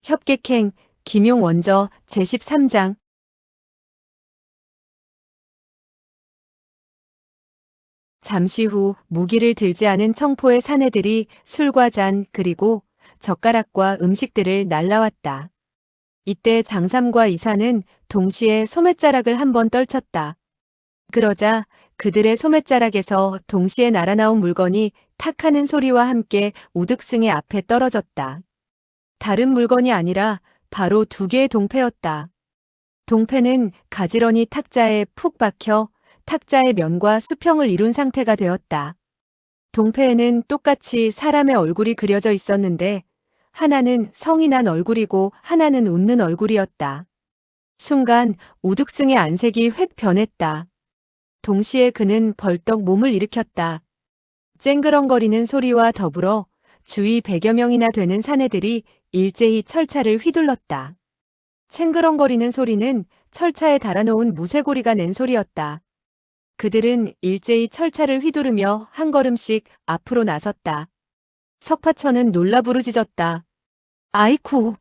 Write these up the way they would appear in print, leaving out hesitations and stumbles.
협객행, 김용 원저 제13장. 잠시 후 무기를 들지 않은 청포의 사내들이 술과 잔 그리고 젓가락과 음식들을 날라왔다. 이때 장삼과 이사는 동시에 소매자락을 한번 떨쳤다. 그러자 그들의 소매자락에서 동시에 날아나온 물건이 탁 하는 소리와 함께 우득승의 앞에 떨어졌다. 다른 물건이 아니라 바로 두 개의 동패였다. 동패는 가지런히 탁자에 푹 박혀 탁자의 면과 수평을 이룬 상태가 되었다. 동패에는 똑같이 사람의 얼굴이 그려져 있었는데 하나는 성이 난 얼굴이고 하나는 웃는 얼굴이었다. 순간 우득승의 안색이 획 변했다. 동시에 그는 벌떡 몸을 일으켰다. 쨍그렁거리는 소리와 더불어 주위 100여 명이나 되는 사내들이 일제히 철차를 휘둘렀다. 챙그렁거리는 소리는 철차에 달아놓은 무쇠고리가 낸 소리였다. 그들은 일제히 철차를 휘두르며 한 걸음씩 앞으로 나섰다. 석파천은 놀라 부르짖었다. 아이쿠!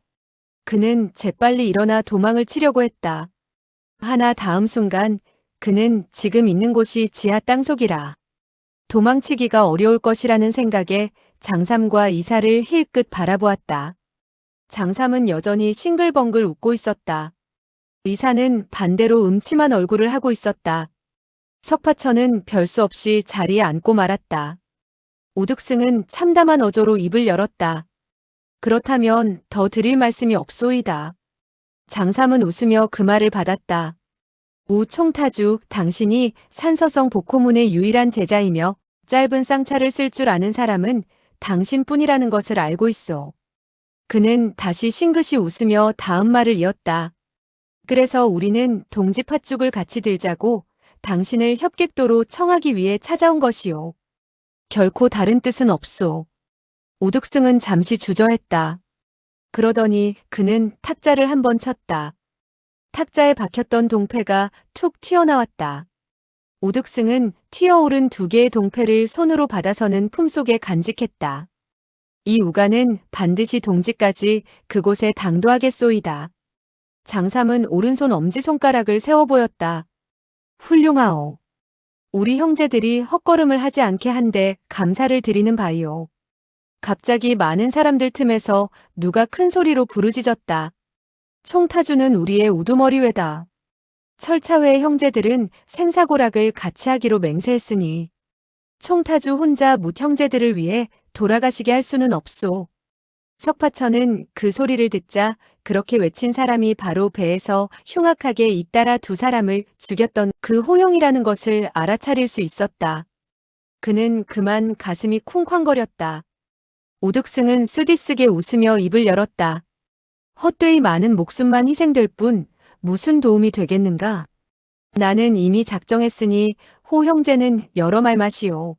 그는 재빨리 일어나 도망을 치려고 했다. 하나 다음 순간 그는 지금 있는 곳이 지하 땅속이라. 도망치기가 어려울 것이라는 생각에 장삼과 이사를 힐끗 바라보았다. 장삼은 여전히 싱글벙글 웃고 있었다. 이사는 반대로 음침한 얼굴을 하고 있었다. 석파천은 별수 없이 자리에 앉고 말았다. 우득승은 참담한 어조로 입을 열었다. 그렇다면 더 드릴 말씀이 없소이다. 장삼은 웃으며 그 말을 받았다. 우총타주, 당신이 산서성 복호문의 유일한 제자이며 짧은 쌍차를 쓸 줄 아는 사람은 당신뿐이라는 것을 알고 있어. 그는 다시 싱긋이 웃으며 다음 말을 이었다. 그래서 우리는 동지 팥죽을 같이 들자고 당신을 협객도로 청하기 위해 찾아온 것이오. 결코 다른 뜻은 없소. 우득승은 잠시 주저했다. 그러더니 그는 탁자를 한번 쳤다. 탁자에 박혔던 동패가 툭 튀어나왔다. 우득승은 튀어오른 두 개의 동패를 손으로 받아서는 품속에 간직했다. 이 우가는 반드시 동지까지 그곳에 당도하겠소이다. 장삼은 오른손 엄지손가락을 세워 보였다. 훌륭하오. 우리 형제들이 헛걸음을 하지 않게 한데 감사를 드리는 바이오. 갑자기 많은 사람들 틈에서 누가 큰 소리로 부르짖었다. 총타주는 우리의 우두머리외다. 철차회의 형제들은 생사고락을 같이 하기로 맹세했으니 총타주 혼자 뭇 형제들을 위해 돌아가시게 할 수는 없소. 석파천은 그 소리를 듣자 그렇게 외친 사람이 바로 배에서 흉악하게 잇따라 두 사람을 죽였던 그 호용이라는 것을 알아차릴 수 있었다. 그는 그만 가슴이 쿵쾅거렸다. 우득승은 쓰디쓰게 웃으며 입을 열었다. 헛되이 많은 목숨만 희생될 뿐 무슨 도움이 되겠는가? 나는 이미 작정했으니 호 형제는 여러 말 마시오.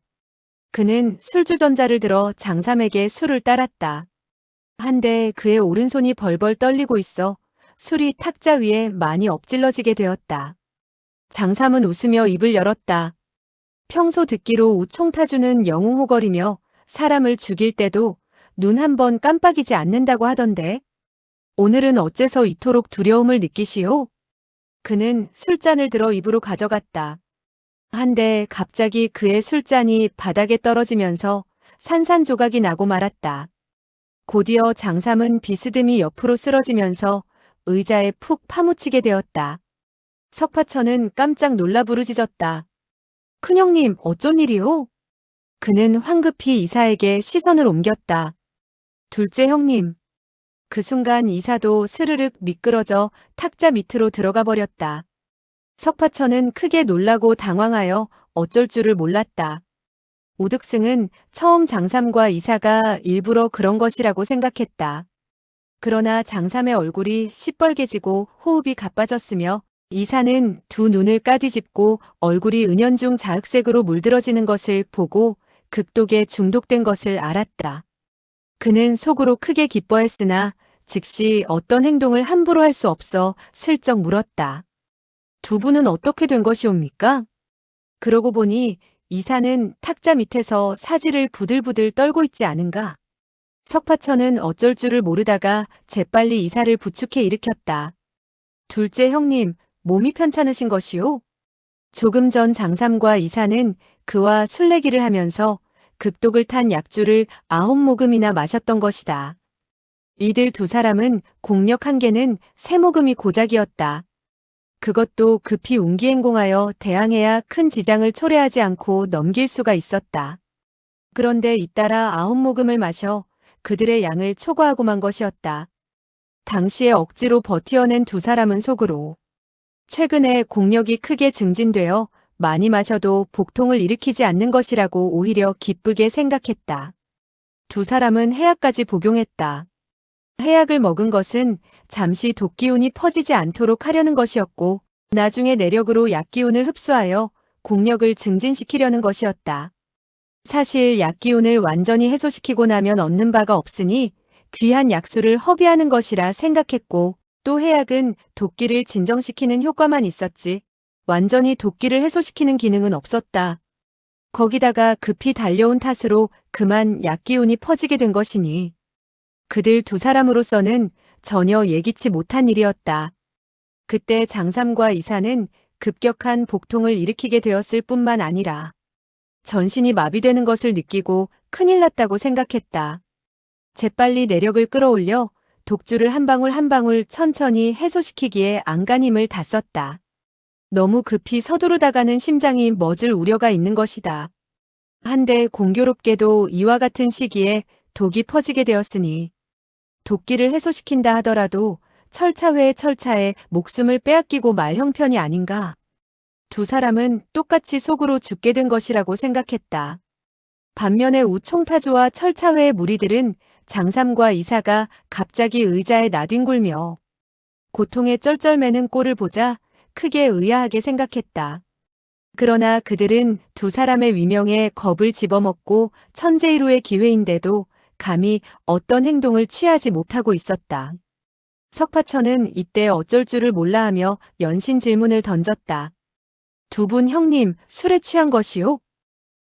그는 술주전자를 들어 장삼에게 술을 따랐다. 한데 그의 오른손이 벌벌 떨리고 있어 술이 탁자 위에 많이 엎질러지게 되었다. 장삼은 웃으며 입을 열었다. 평소 듣기로 우총타주는 영웅호걸이며 사람을 죽일 때도 눈 한 번 깜빡이지 않는다고 하던데 오늘은 어째서 이토록 두려움을 느끼시오? 그는 술잔을 들어 입으로 가져갔다. 한데 갑자기 그의 술잔이 바닥에 떨어지면서 산산조각이 나고 말았다. 곧이어 장삼은 비스듬히 옆으로 쓰러지면서 의자에 푹 파묻히게 되었다. 석파천은 깜짝 놀라 부르짖었다. 큰형님 어쩐 일이오? 그는 황급히 이사에게 시선을 옮겼다. 둘째 형님. 그 순간 이사도 스르륵 미끄러져 탁자 밑으로 들어가 버렸다. 석파천은 크게 놀라고 당황하여 어쩔 줄을 몰랐다. 우득승은 처음 장삼과 이사가 일부러 그런 것이라고 생각했다. 그러나 장삼의 얼굴이 시뻘개지고 호흡이 가빠졌으며 이사는 두 눈을 까뒤집고 얼굴이 은연중 자흑색으로 물들어지는 것을 보고 극독에 중독된 것을 알았다. 그는 속으로 크게 기뻐했으나 즉시 어떤 행동을 함부로 할 수 없어 슬쩍 물었다. 두 분은 어떻게 된 것이옵니까? 그러고 보니 이사는 탁자 밑에서 사지를 부들부들 떨고 있지 않은가? 석파천은 어쩔 줄을 모르다가 재빨리 이사를 부축해 일으켰다. 둘째 형님, 몸이 편찮으신 것이오? 조금 전 장삼과 이사는 그와 술래기를 하면서 극독을 탄 약주를 9모금이나 마셨던 것이다. 이들 두 사람은 공력 한 개는 3모금이 고작이었다. 그것도 급히 운기행공하여 대항해야 큰 지장을 초래하지 않고 넘길 수가 있었다. 그런데 잇따라 9모금을 마셔 그들의 양을 초과하고만 것이었다. 당시에 억지로 버티어낸 두 사람은 속으로 최근에 공력이 크게 증진되어 많이 마셔도 복통을 일으키지 않는 것이라고 오히려 기쁘게 생각했다. 두 사람은 해약까지 복용했다. 해약을 먹은 것은 잠시 독기운이 퍼지지 않도록 하려는 것이었고 나중에 내력으로 약기운을 흡수하여 공력을 증진시키려는 것이었다. 사실 약기운을 완전히 해소시키고 나면 얻는 바가 없으니 귀한 약수를 허비하는 것이라 생각했고 또 해약은 독기를 진정시키는 효과만 있었지 완전히 독기를 해소시키는 기능은 없었다. 거기다가 급히 달려온 탓으로 그만 약기운이 퍼지게 된 것이니 그들 두 사람으로서는 전혀 예기치 못한 일이었다. 그때 장삼과 이사는 급격한 복통을 일으키게 되었을 뿐만 아니라 전신이 마비되는 것을 느끼고 큰일 났다고 생각했다. 재빨리 내력을 끌어올려 독주를 한 방울 한 방울 천천히 해소시키기에 안간힘을 다 썼다. 너무 급히 서두르다가는 심장이 멎을 우려가 있는 것이다. 한데 공교롭게도 이와 같은 시기에 독이 퍼지게 되었으니 독기를 해소시킨다 하더라도 철차회의 철차에 목숨을 빼앗기고 말 형편이 아닌가. 두 사람은 똑같이 속으로 죽게 된 것이라고 생각했다. 반면에 우총타조와 철차회의 무리들은 장삼과 이사가 갑자기 의자에 나뒹굴며 고통에 쩔쩔매는 꼴을 보자 크게 의아하게 생각했다. 그러나 그들은 두 사람의 위명에 겁을 집어먹고 천재일우의 기회인데도 감히 어떤 행동을 취하지 못하고 있었다. 석파천은 이때 어쩔 줄을 몰라하며 연신 질문을 던졌다. 두 분 형님, 술에 취한 것이요?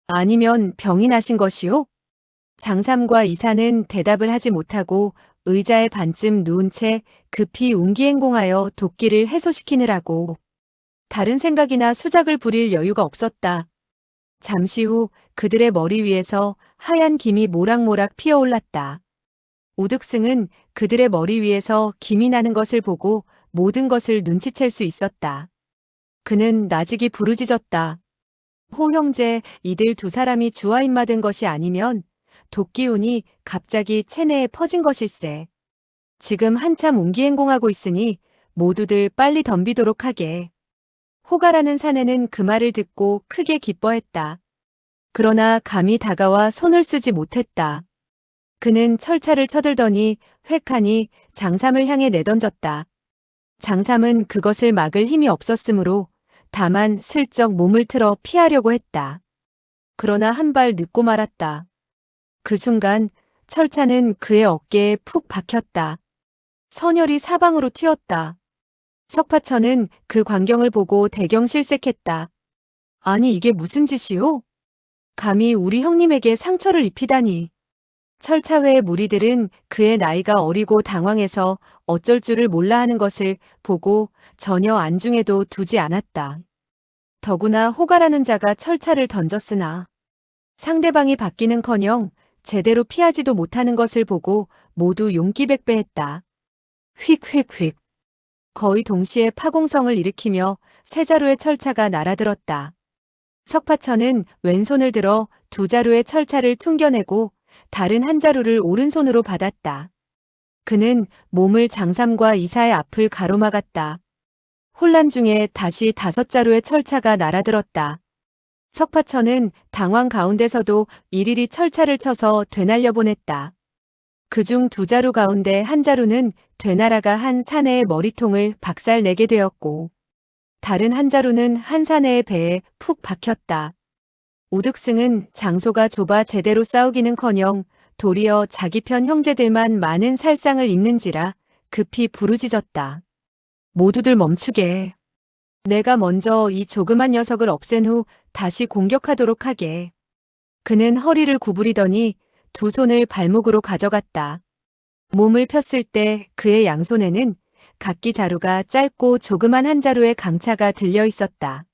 아니면 병이 나신 것이요? 장삼과 이사는 대답을 하지 못하고 의자에 반쯤 누운 채 급히 운기행공하여 독기를 해소시키느라고 다른 생각이나 수작을 부릴 여유가 없었다. 잠시 후 그들의 머리 위에서 하얀 김이 모락모락 피어올랐다. 우득승은 그들의 머리 위에서 김이 나는 것을 보고 모든 것을 눈치챌 수 있었다. 그는 나직이 부르짖었다. 호 형제, 이들 두 사람이 주화인마된 것이 아니면 독기운이 갑자기 체내에 퍼진 것일세. 지금 한참 운기행공하고 있으니 모두들 빨리 덤비도록 하게. 호가라는 사내는 그 말을 듣고 크게 기뻐했다. 그러나 감히 다가와 손을 쓰지 못했다. 그는 철차를 쳐들더니 획하니 장삼을 향해 내던졌다. 장삼은 그것을 막을 힘이 없었으므로 다만 슬쩍 몸을 틀어 피하려고 했다. 그러나 한 발 늦고 말았다. 그 순간 철차는 그의 어깨에 푹 박혔다. 선혈이 사방으로 튀었다. 석파천은 그 광경을 보고 대경실색했다. 아니 이게 무슨 짓이오? 감히 우리 형님에게 상처를 입히다니. 철차회의 무리들은 그의 나이가 어리고 당황해서 어쩔 줄을 몰라 하는 것을 보고 전혀 안중에도 두지 않았다. 더구나 호가라는 자가 철차를 던졌으나 상대방이 받기는커녕 제대로 피하지도 못하는 것을 보고 모두 용기백배했다. 휙휙휙. 거의 동시에 파공성을 일으키며 세 자루의 철차가 날아들었다. 석파천은 왼손을 들어 두 자루의 철차를 퉁겨내고 다른 한 자루를 오른손으로 받았다. 그는 몸을 장삼과 이사의 앞을 가로막았다. 혼란 중에 다시 5자루의 철차가 날아들었다. 석파천은 당황 가운데서도 일일이 철차를 쳐서 되날려 보냈다. 그중 2자루 가운데 한 자루는 되나라가 한 사내의 머리통을 박살내게 되었고 다른 한 자루는 한 사내의 배에 푹 박혔다. 우득승은 장소가 좁아 제대로 싸우기는커녕 도리어 자기 편 형제들만 많은 살상을 입는지라 급히 부르짖었다. 모두들 멈추게. 내가 먼저 이 조그만 녀석을 없앤 후 다시 공격하도록 하게. 그는 허리를 구부리더니 두 손을 발목으로 가져갔다. 몸을 폈을 때 그의 양손에는 각기 자루가 짧고 조그만 한 자루의 강차가 들려 있었다.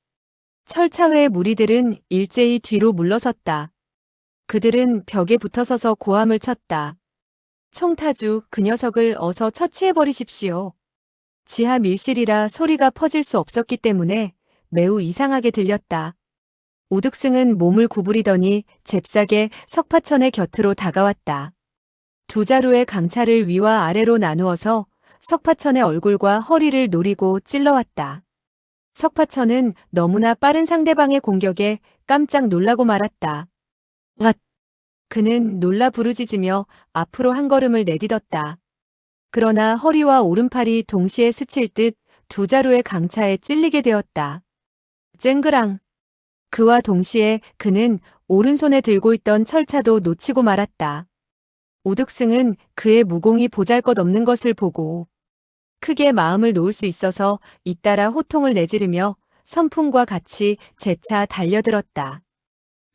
철차회의 무리들은 일제히 뒤로 물러섰다. 그들은 벽에 붙어서서 고함을 쳤다. 총타주, 그 녀석을 어서 처치해버리십시오. 지하 밀실이라 소리가 퍼질 수 없었기 때문에 매우 이상하게 들렸다. 우득승은 몸을 구부리더니 잽싸게 석파천의 곁으로 다가왔다. 두 자루의 강차를 위와 아래로 나누어서 석파천의 얼굴과 허리를 노리고 찔러왔다. 석파천은 너무나 빠른 상대방의 공격에 깜짝 놀라고 말았다. 앗! 그는 놀라 부르짖으며 앞으로 한 걸음을 내딛었다. 그러나 허리와 오른팔이 동시에 스칠 듯 두 자루의 강차에 찔리게 되었다. 쨍그랑! 그와 동시에 그는 오른손에 들고 있던 철차도 놓치고 말았다. 우득승은 그의 무공이 보잘것없는 것을 보고 크게 마음을 놓을 수 있어서 잇따라 호통을 내지르며 선풍과 같이 재차 달려들었다.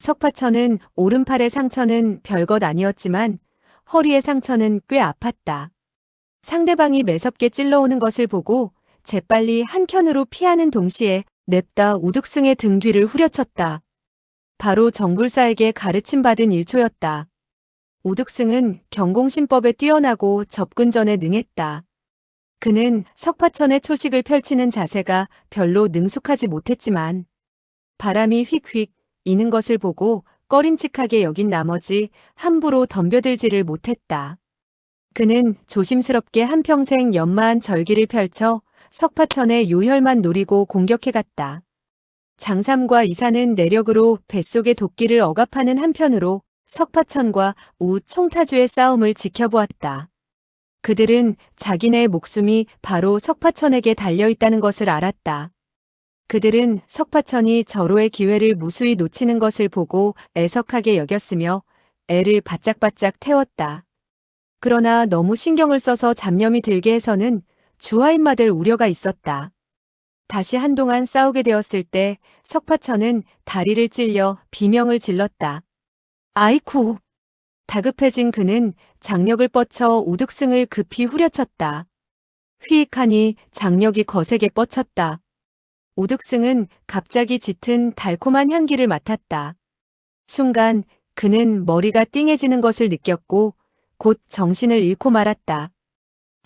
석파천은 오른팔의 상처는 별것 아니었지만 허리의 상처는 꽤 아팠다. 상대방이 매섭게 찔러오는 것을 보고 재빨리 한켠으로 피하는 동시에 냅다 우득승의 등 뒤를 후려쳤다. 바로 정불사에게 가르침받은 일초였다. 우득승은 경공신법에 뛰어나고 접근전에 능했다. 그는 석파천의 초식을 펼치는 자세가 별로 능숙하지 못했지만 바람이 휙휙 이는 것을 보고 꺼림칙하게 여긴 나머지 함부로 덤벼들지를 못했다. 그는 조심스럽게 한평생 연마한 절기를 펼쳐 석파천의 요혈만 노리고 공격해갔다. 장삼과 이사는 내력으로 뱃속의 도끼를 억압하는 한편으로 석파천과 우 총타주의 싸움을 지켜보았다. 그들은 자기네의 목숨이 바로 석파천에게 달려있다는 것을 알았다. 그들은 석파천이 절호의 기회를 무수히 놓치는 것을 보고 애석하게 여겼으며 애를 바짝바짝 태웠다. 그러나 너무 신경을 써서 잡념이 들게 해서는 주화인마될 우려가 있었다. 다시 한동안 싸우게 되었을 때 석파천은 다리를 찔려 비명을 질렀다. 아이쿠! 다급해진 그는 장력을 뻗쳐 우득승을 급히 후려쳤다. 휘익하니 장력이 거세게 뻗쳤다. 우득승은 갑자기 짙은 달콤한 향기를 맡았다. 순간 그는 머리가 띵해지는 것을 느꼈고 곧 정신을 잃고 말았다.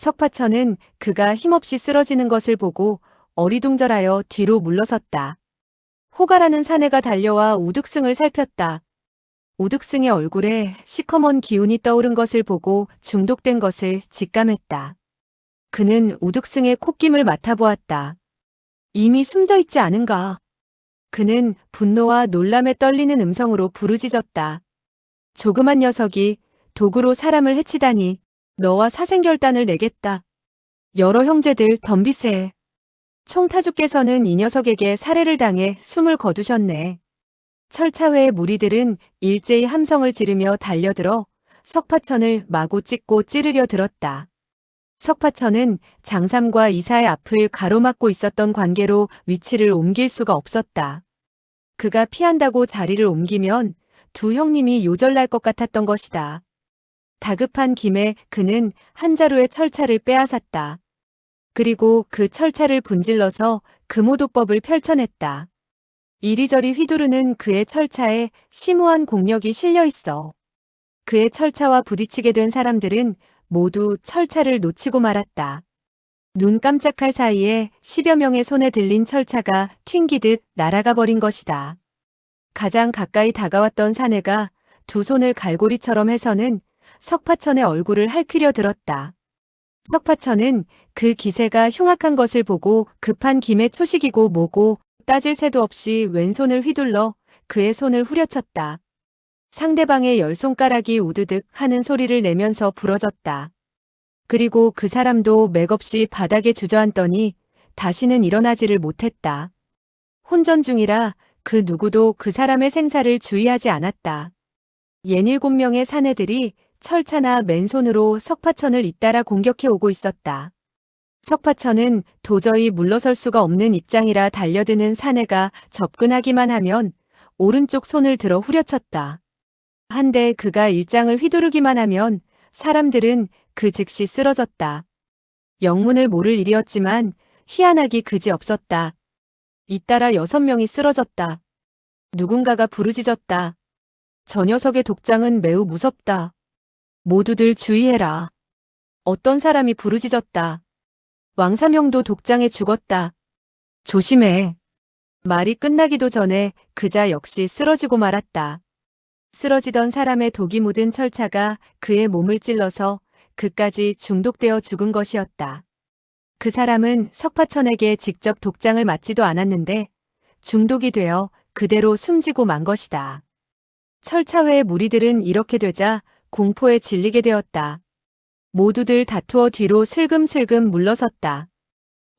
석파천은 그가 힘없이 쓰러지는 것을 보고 어리둥절하여 뒤로 물러섰다. 호가라는 사내가 달려와 우득승을 살폈다. 우득승의 얼굴에 시커먼 기운이 떠오른 것을 보고 중독된 것을 직감했다. 그는 우득승의 콧김을 맡아보았다. 이미 숨져 있지 않은가. 그는 분노와 놀람에 떨리는 음성으로 부르짖었다. 조그만 녀석이 도구로 사람을 해치다니. 너와 사생결단을 내겠다. 여러 형제들 덤비세. 총타주께서는 이 녀석에게 살해를 당해 숨을 거두셨네. 철차회의 무리들은 일제히 함성을 지르며 달려들어 석파천을 마구 찍고 찌르려 들었다. 석파천은 장삼과 이사의 앞을 가로막고 있었던 관계로 위치를 옮길 수가 없었다. 그가 피한다고 자리를 옮기면 두 형님이 요절날 것 같았던 것이다. 다급한 김에 그는 한 자루의 철차를 빼앗았다. 그리고 그 철차를 분질러서 금오도법을 펼쳐냈다. 이리저리 휘두르는 그의 철차에 심오한 공력이 실려 있어. 그의 철차와 부딪히게 된 사람들은 모두 철차를 놓치고 말았다. 눈 깜짝할 사이에 10여 명의 손에 들린 철차가 튕기듯 날아가 버린 것이다. 가장 가까이 다가왔던 사내가 두 손을 갈고리처럼 해서는 석파천의 얼굴을 할퀴려 들었다. 석파천은 그 기세가 흉악한 것을 보고 급한 김에 초식이고 뭐고 따질 새도 없이 왼손을 휘둘러 그의 손을 후려쳤다. 상대방의 열 손가락이 우드득 하는 소리를 내면서 부러졌다. 그리고 그 사람도 맥없이 바닥에 주저앉더니 다시는 일어나지를 못했다. 혼전 중이라 그 누구도 그 사람의 생사를 주의하지 않았다. 67명의 사내들이 철차나 맨손으로 석파천을 잇따라 공격해 오고 있었다. 석파천은 도저히 물러설 수가 없는 입장이라 달려드는 사내가 접근하기만 하면 오른쪽 손을 들어 후려쳤다. 한데 그가 일장을 휘두르기만 하면 사람들은 그 즉시 쓰러졌다. 영문을 모를 일이었지만 희한하기 그지없었다. 잇따라 6명이 쓰러졌다. 누군가가 부르짖었다. 저 녀석의 독장은 매우 무섭다. 모두들 주의해라. 어떤 사람이 부르짖었다. 왕사명도 독장에 죽었다. 조심해. 말이 끝나기도 전에 그자 역시 쓰러지고 말았다. 쓰러지던 사람의 독이 묻은 철차가 그의 몸을 찔러서 그까지 중독되어 죽은 것이었다. 그 사람은 석파천에게 직접 독장을 맞지도 않았는데 중독이 되어 그대로 숨지고 만 것이다. 철차회의 무리들은 이렇게 되자 공포에 질리게 되었다. 모두들 다투어 뒤로 슬금슬금 물러섰다.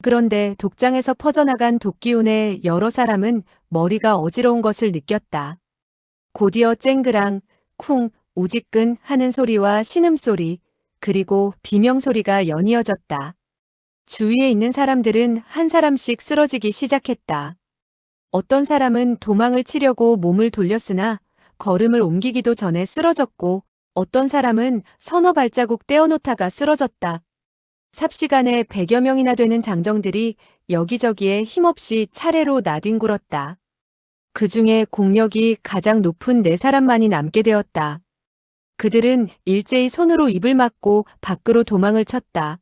그런데 독장에서 퍼져나간 독기운에 여러 사람은 머리가 어지러운 것을 느꼈다. 곧이어 쨍그랑, 쿵, 우지끈 하는 소리와 신음소리, 그리고 비명소리가 연이어졌다. 주위에 있는 사람들은 한 사람씩 쓰러지기 시작했다. 어떤 사람은 도망을 치려고 몸을 돌렸으나 걸음을 옮기기도 전에 쓰러졌고 어떤 사람은 서너 발자국 떼어놓다가 쓰러졌다. 삽시간에 100여 명이나 되는 장정들이 여기저기에 힘없이 차례로 나뒹굴었다. 그 중에 공력이 가장 높은 4사람만이 남게 되었다. 그들은 일제히 손으로 입을 막고 밖으로 도망을 쳤다.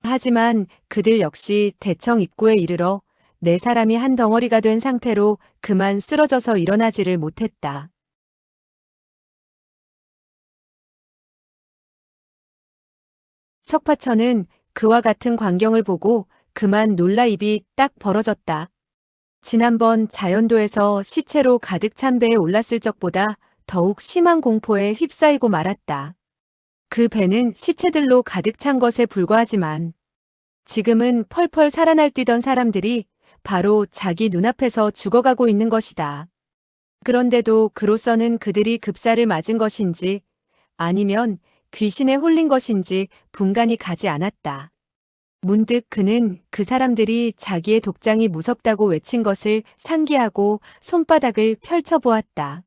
하지만 그들 역시 대청 입구에 이르러 4사람이 한 덩어리가 된 상태로 그만 쓰러져서 일어나지를 못했다. 석파천은 그와 같은 광경을 보고 그만 놀라 입이 딱 벌어졌다. 지난번 자연도에서 시체로 가득 찬 배에 올랐을 적보다 더욱 심한 공포에 휩싸이고 말았다. 그 배는 시체들로 가득 찬 것에 불과하지만 지금은 펄펄 살아날 뛰던 사람들이 바로 자기 눈앞에서 죽어가고 있는 것이다. 그런데도 그로서는 그들이 급사를 맞은 것인지 아니면 귀신에 홀린 것인지 분간이 가지 않았다. 문득 그는 그 사람들이 자기의 독장이 무섭다고 외친 것을 상기하고 손바닥을 펼쳐보았다.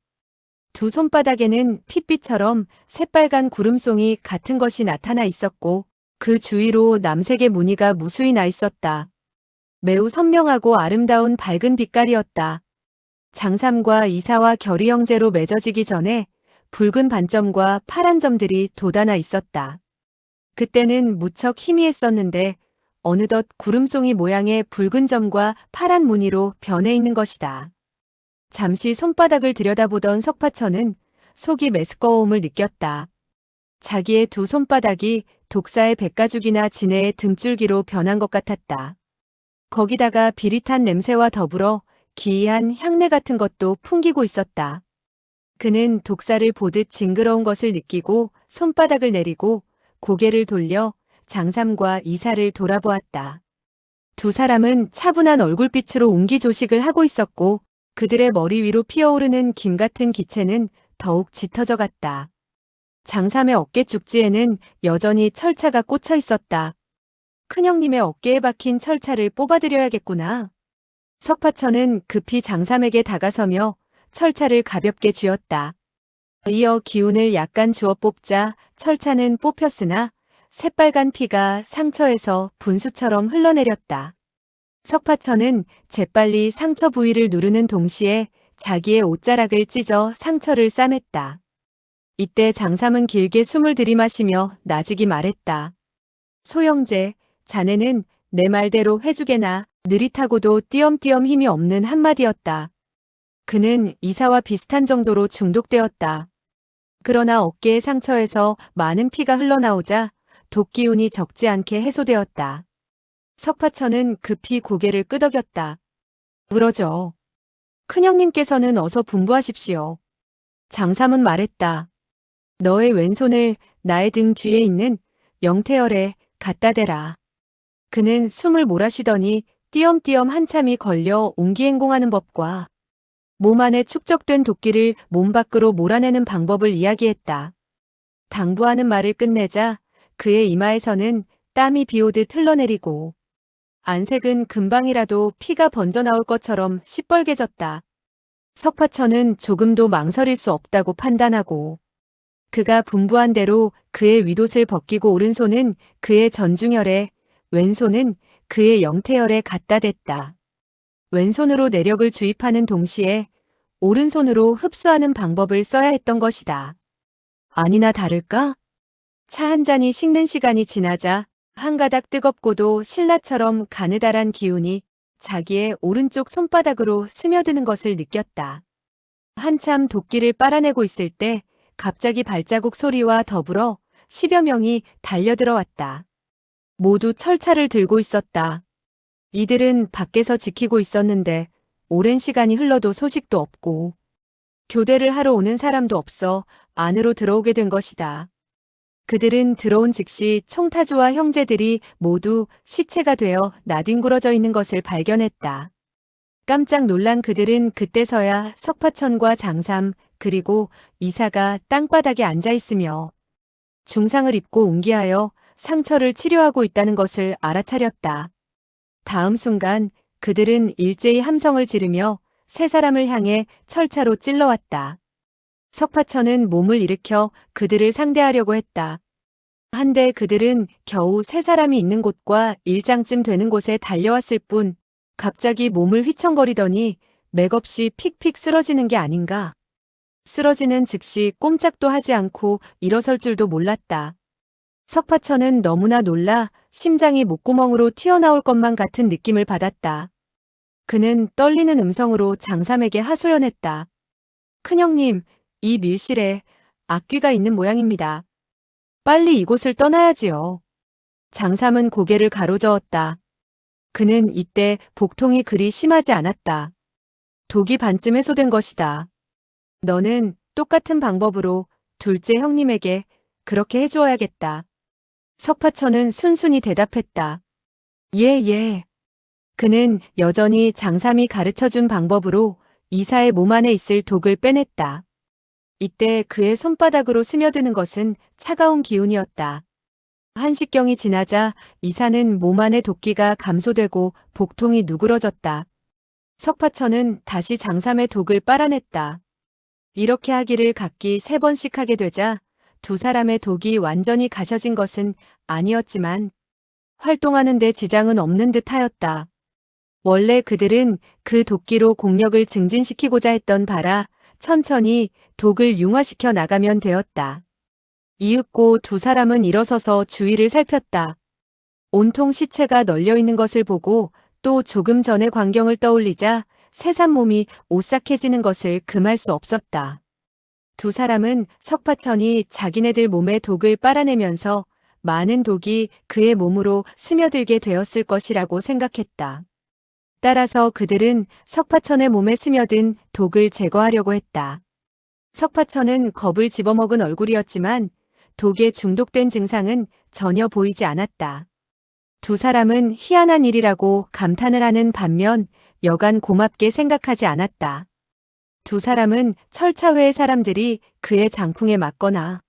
두 손바닥에는 핏빛처럼 새빨간 구름송이 같은 것이 나타나 있었고 그 주위로 남색의 무늬가 무수히 나 있었다. 매우 선명하고 아름다운 밝은 빛깔이었다. 장삼과 이사와 결의 형제로 맺어지기 전에 붉은 반점과 파란 점들이 돋아나 있었다. 그때는 무척 희미했었는데 어느덧 구름송이 모양의 붉은 점과 파란 무늬로 변해 있는 것이다. 잠시 손바닥을 들여다보던 석파천은 속이 메스꺼움을 느꼈다. 자기의 두 손바닥이 독사의 백가죽이나 진해의 등줄기로 변한 것 같았다. 거기다가 비릿한 냄새와 더불어 기이한 향내 같은 것도 풍기고 있었다. 그는 독사를 보듯 징그러운 것을 느끼고 손바닥을 내리고 고개를 돌려 장삼과 이사를 돌아보았다. 두 사람은 차분한 얼굴빛으로 옹기조식을 하고 있었고 그들의 머리 위로 피어오르는 김 같은 기체는 더욱 짙어져 갔다. 장삼의 어깨 쪽지에는 여전히 철차가 꽂혀 있었다. 큰형님의 어깨에 박힌 철차를 뽑아드려야겠구나. 석파천은 급히 장삼에게 다가서며 철차를 가볍게 쥐었다. 이어 기운을 약간 주어 뽑자 철차는 뽑혔으나 새빨간 피가 상처에서 분수처럼 흘러내렸다. 석파천은 재빨리 상처 부위를 누르는 동시에 자기의 옷자락을 찢어 상처를 싸맸다. 이때 장삼은 길게 숨을 들이마시며 나직이 말했다. 소영제, 자네는 내 말대로 해주게나 느릿하고도 띄엄띄엄 힘이 없는 한마디였다. 그는 이사와 비슷한 정도로 중독되었다. 그러나 어깨의 상처에서 많은 피가 흘러나오자 독기운이 적지 않게 해소되었다. 석파천은 급히 고개를 끄덕였다. 그러죠. 큰형님께서는 어서 분부하십시오. 장삼은 말했다. 너의 왼손을 나의 등 뒤에 있는 영태열에 갖다 대라. 그는 숨을 몰아쉬더니 띄엄띄엄 한참이 걸려 옹기행공하는 법과 몸 안에 축적된 독기를 몸 밖으로 몰아내는 방법을 이야기했다. 당부하는 말을 끝내자 그의 이마에서는 땀이 비오듯 흘러내리고 안색은 금방이라도 피가 번져 나올 것처럼 시뻘개졌다. 석파천은 조금도 망설일 수 없다고 판단하고 그가 분부한 대로 그의 윗옷을 벗기고 오른손은 그의 전중혈에 왼손은 그의 영태혈에 갖다 댔다. 왼손으로 내력을 주입하는 동시에 오른손으로 흡수하는 방법을 써야 했던 것이다. 아니나 다를까? 차 한 잔이 식는 시간이 지나자 한 가닥 뜨겁고도 신라처럼 가느다란 기운이 자기의 오른쪽 손바닥으로 스며드는 것을 느꼈다. 한참 도끼를 빨아내고 있을 때 갑자기 발자국 소리와 더불어 10여 명이 달려들어왔다. 모두 철차를 들고 있었다. 이들은 밖에서 지키고 있었는데 오랜 시간이 흘러도 소식도 없고 교대를 하러 오는 사람도 없어 안으로 들어오게 된 것이다. 그들은 들어온 즉시 총타주와 형제들이 모두 시체가 되어 나뒹굴어져 있는 것을 발견했다. 깜짝 놀란 그들은 그때서야 석파천과 장삼 그리고 이사가 땅바닥에 앉아 있으며 중상을 입고 웅기하여 상처를 치료하고 있다는 것을 알아차렸다. 다음 순간 그들은 일제히 함성을 지르며 세 사람을 향해 철차로 찔러왔다. 석파천은 몸을 일으켜 그들을 상대하려고 했다. 한데 그들은 겨우 세 사람이 있는 곳과 일장쯤 되는 곳에 달려왔을 뿐 갑자기 몸을 휘청거리더니 맥없이 픽픽 쓰러지는 게 아닌가. 쓰러지는 즉시 꼼짝도 하지 않고 일어설 줄도 몰랐다. 석파천은 너무나 놀라 심장이 목구멍으로 튀어나올 것만 같은 느낌을 받았다. 그는 떨리는 음성으로 장삼에게 하소연했다. 큰형님, 이 밀실에 악귀가 있는 모양입니다. 빨리 이곳을 떠나야지요. 장삼은 고개를 가로저었다. 그는 이때 복통이 그리 심하지 않았다. 독이 반쯤 해소된 것이다. 너는 똑같은 방법으로 둘째 형님에게 그렇게 해주어야겠다. 석파천은 순순히 대답했다. 예, 예. 그는 여전히 장삼이 가르쳐준 방법으로 이사의 몸 안에 있을 독을 빼냈다. 이때 그의 손바닥으로 스며드는 것은 차가운 기운이었다. 한식경이 지나자 이사는 몸 안의 도끼가 감소되고 복통이 누그러졌다. 석파천은 다시 장삼의 독을 빨아냈다. 이렇게 하기를 각기 3번씩 하게 되자 두 사람의 독이 완전히 가셔진 것은 아니었지만 활동하는 데 지장은 없는 듯 하였다. 원래 그들은 그 도끼로 공력을 증진시키고자 했던 바라 천천히 독을 융화시켜 나가면 되었다. 이윽고 두 사람은 일어서서 주위를 살폈다. 온통 시체가 널려 있는 것을 보고 또 조금 전의 광경을 떠올리자 새삼 몸이 오싹해지는 것을 금할 수 없었다. 두 사람은 석파천이 자기네들 몸에 독을 빨아내면서 많은 독이 그의 몸으로 스며들게 되었을 것이라고 생각했다. 따라서 그들은 석파천의 몸에 스며든 독을 제거하려고 했다. 석파천은 겁을 집어먹은 얼굴이었지만 독에 중독된 증상은 전혀 보이지 않았다. 두 사람은 희한한 일이라고 감탄을 하는 반면 여간 고맙게 생각하지 않았다. 두 사람은 철차회의 사람들이 그의 장풍에 맞거나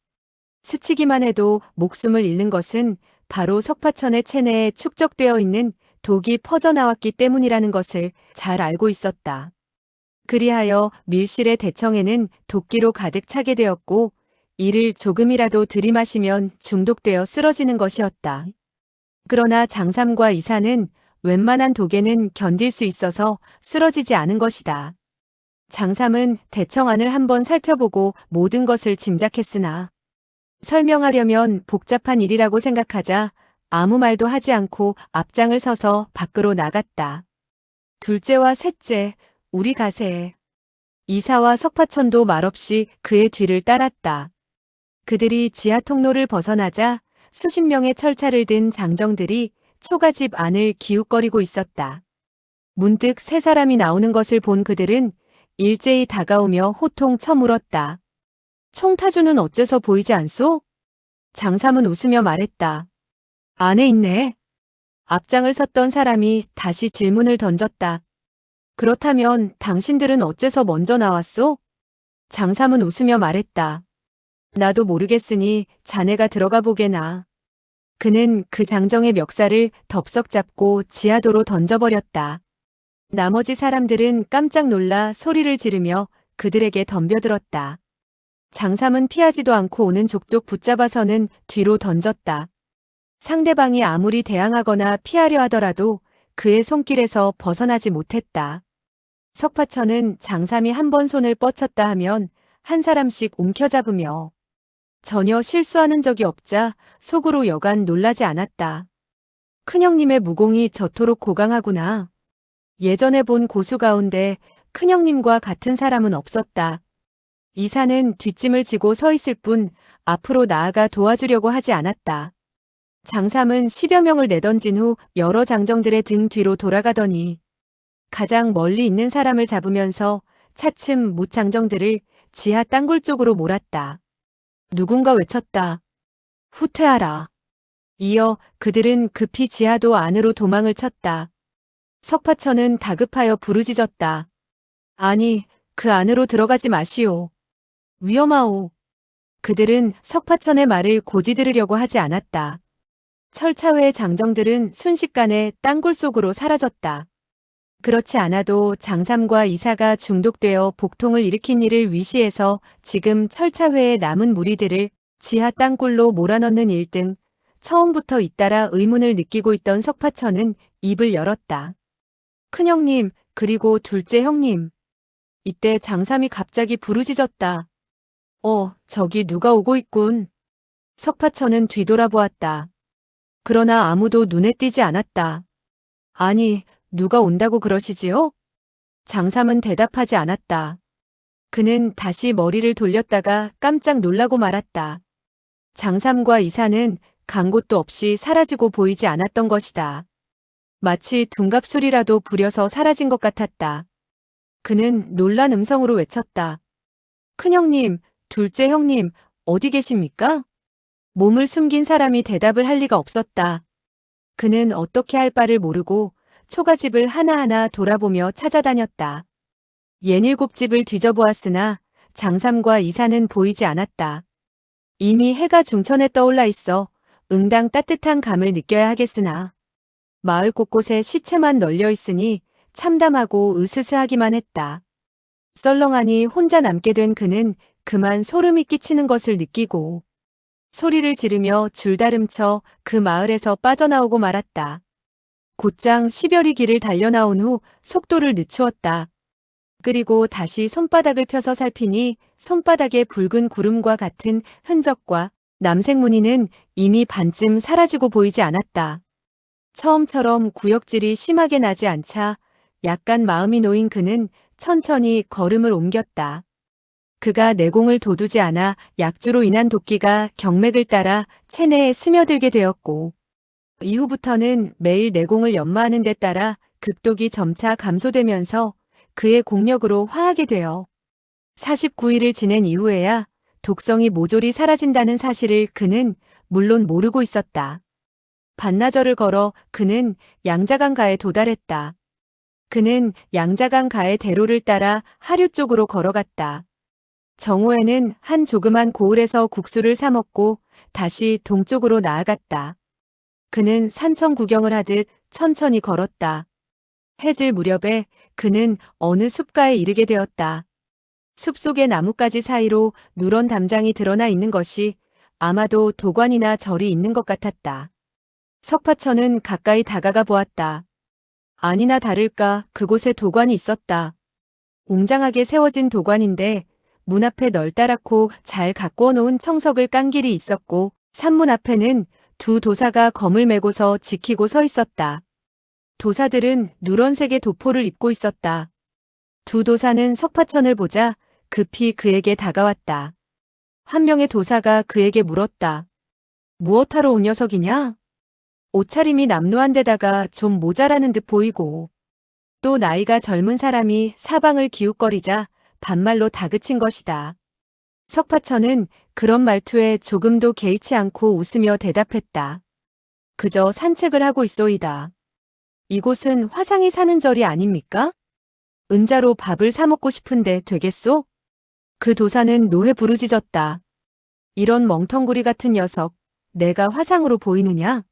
스치기만 해도 목숨을 잃는 것은 바로 석파천의 체내에 축적되어 있는 독이 퍼져나왔기 때문이라는 것을 잘 알고 있었다. 그리하여 밀실의 대청에는 도끼로 가득 차게 되었고 이를 조금이라도 들이마시면 중독되어 쓰러지는 것이었다. 그러나 장삼과 이사는 웬만한 독에는 견딜 수 있어서 쓰러지지 않은 것이다. 장삼은 대청 안을 한번 살펴보고 모든 것을 짐작했으나 설명하려면 복잡한 일이라고 생각하자 아무 말도 하지 않고 앞장을 서서 밖으로 나갔다. 둘째와 셋째, 우리 가세. 이사와 석파천도 말없이 그의 뒤를 따랐다. 그들이 지하 통로를 벗어나자 수십 명의 철차를 든 장정들이 초가집 안을 기웃거리고 있었다. 문득 세 사람이 나오는 것을 본 그들은 일제히 다가오며 호통 쳐물었다. 총타주는 어째서 보이지 않소? 장삼은 웃으며 말했다. 안에 있네. 앞장을 섰던 사람이 다시 질문을 던졌다. 그렇다면 당신들은 어째서 먼저 나왔소? 장삼은 웃으며 말했다. 나도 모르겠으니 자네가 들어가 보게나. 그는 그 장정의 멱살을 덥석 잡고 지하도로 던져버렸다. 나머지 사람들은 깜짝 놀라 소리를 지르며 그들에게 덤벼들었다. 장삼은 피하지도 않고 오는 족족 붙잡아서는 뒤로 던졌다. 상대방이 아무리 대항하거나 피하려 하더라도 그의 손길에서 벗어나지 못했다. 석파천은 장삼이 한 번 손을 뻗쳤다 하면 한 사람씩 움켜잡으며 전혀 실수하는 적이 없자 속으로 여간 놀라지 않았다. 큰형님의 무공이 저토록 고강하구나. 예전에 본 고수 가운데 큰형님과 같은 사람은 없었다. 이사는 뒷짐을 지고 서 있을 뿐 앞으로 나아가 도와주려고 하지 않았다. 장삼은 10여 명을 내던진 후 여러 장정들의 등 뒤로 돌아가더니 가장 멀리 있는 사람을 잡으면서 차츰 뭇장정들을 지하 땅굴 쪽으로 몰았다. 누군가 외쳤다. 후퇴하라. 이어 그들은 급히 지하도 안으로 도망을 쳤다. 석파천은 다급하여 부르짖었다. 아니, 그 안으로 들어가지 마시오. 위험하오. 그들은 석파천의 말을 고지 들으려고 하지 않았다. 철차회의 장정들은 순식간에 땅굴 속으로 사라졌다. 그렇지 않아도 장삼과 이사가 중독되어 복통을 일으킨 일을 위시해서 지금 철차회의 남은 무리들을 지하 땅굴로 몰아넣는 일 등 처음부터 잇따라 의문을 느끼고 있던 석파천은 입을 열었다. 큰형님, 그리고 둘째 형님. 이때 장삼이 갑자기 부르짖었다. 저기 누가 오고 있군. 석파천은 뒤돌아보았다. 그러나 아무도 눈에 띄지 않았다. 아니, 누가 온다고 그러시지요? 장삼은 대답하지 않았다. 그는 다시 머리를 돌렸다가 깜짝 놀라고 말았다. 장삼과 이사는 간 곳도 없이 사라지고 보이지 않았던 것이다. 마치 둔갑소리라도 부려서 사라진 것 같았다. 그는 놀란 음성으로 외쳤다. 큰형님, 둘째 형님, 어디 계십니까? 몸을 숨긴 사람이 대답을 할 리가 없었다. 그는 어떻게 할 바를 모르고 초가집을 하나하나 돌아보며 찾아다녔다. 67집을 뒤져보았으나 장삼과 이사는 보이지 않았다. 이미 해가 중천에 떠올라 있어 응당 따뜻한 감을 느껴야 하겠으나 마을 곳곳에 시체만 널려 있으니 참담하고 으스스하기만 했다. 썰렁하니 혼자 남게 된 그는 그만 소름이 끼치는 것을 느끼고 소리를 지르며 줄다름쳐 그 마을에서 빠져나오고 말았다. 곧장 10여리 길을 달려나온 후 속도를 늦추었다. 그리고 다시 손바닥을 펴서 살피니 손바닥에 붉은 구름과 같은 흔적과 남색 무늬는 이미 반쯤 사라지고 보이지 않았다. 처음처럼 구역질이 심하게 나지 않자 약간 마음이 놓인 그는 천천히 걸음을 옮겼다. 그가 내공을 돋우지 않아 약주로 인한 도끼가 경맥을 따라 체내에 스며들게 되었고 이후부터는 매일 내공을 연마하는 데 따라 극독이 점차 감소되면서 그의 공력으로 화하게 되어 49일을 지낸 이후에야 독성이 모조리 사라진다는 사실을 그는 물론 모르고 있었다. 반나절을 걸어 그는 양자강가에 도달했다. 그는 양자강가의 대로를 따라 하류 쪽으로 걸어갔다. 정오에는 한 조그만 고을에서 국수를 사 먹고 다시 동쪽으로 나아갔다. 그는 산천 구경을 하듯 천천히 걸었다. 해질 무렵에 그는 어느 숲가에 이르게 되었다. 숲속의 나뭇가지 사이로 누런 담장이 드러나 있는 것이 아마도 도관이나 절이 있는 것 같았다. 석파천은 가까이 다가가 보았다. 아니나 다를까 그곳에 도관이 있었다. 웅장하게 세워진 도관인데 문 앞에 널따랗고 잘 가꾸어 놓은 청석을 깐 길이 있었고 산문 앞에는 두 도사가 검을 메고서 지키고 서 있었다. 도사들은 누런색의 도포를 입고 있었다. 두 도사는 석파천을 보자 급히 그에게 다가왔다. 한 명의 도사가 그에게 물었다. 무엇하러 온 녀석이냐? 옷차림이 남루한 데다가 좀 모자라는 듯 보이고 또 나이가 젊은 사람이 사방을 기웃거리자 반말로 다그친 것이다. 석파천은 그런 말투에 조금도 개의치 않고 웃으며 대답했다. 그저 산책을 하고 있소이다. 이곳은 화상이 사는 절이 아닙니까? 은자로 밥을 사 먹고 싶은데 되겠소? 그 도사는 노해 부르짖었다. 이런 멍텅구리 같은 녀석, 내가 화상으로 보이느냐?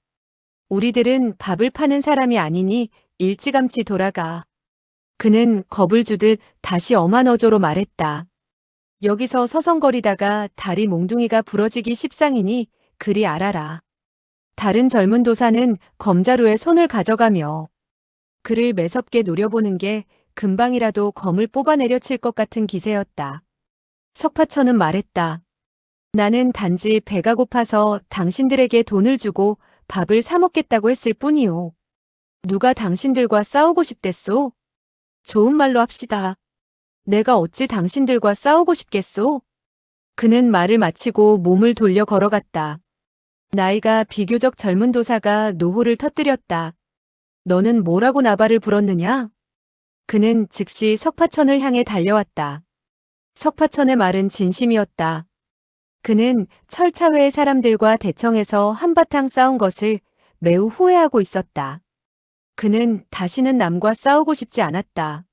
우리들은 밥을 파는 사람이 아니니 일찌감치 돌아가. 그는 겁을 주듯 다시 엄한 어조로 말했다. 여기서 서성거리다가 다리 몽둥이가 부러지기 십상이니 그리 알아라. 다른 젊은 도사는 검자루에 손을 가져가며 그를 매섭게 노려보는 게 금방이라도 검을 뽑아내려 칠 것 같은 기세였다. 석파천은 말했다. 나는 단지 배가 고파서 당신들에게 돈을 주고 밥을 사 먹겠다고 했을 뿐이요. 누가 당신들과 싸우고 싶댔소? 좋은 말로 합시다. 내가 어찌 당신들과 싸우고 싶겠소? 그는 말을 마치고 몸을 돌려 걸어갔다. 나이가 비교적 젊은 도사가 노호를 터뜨렸다. 너는 뭐라고 나발을 불었느냐? 그는 즉시 석파천을 향해 달려왔다. 석파천의 말은 진심이었다. 그는 철차회의 사람들과 대청에서 한바탕 싸운 것을 매우 후회하고 있었다. 그는 다시는 남과 싸우고 싶지 않았다.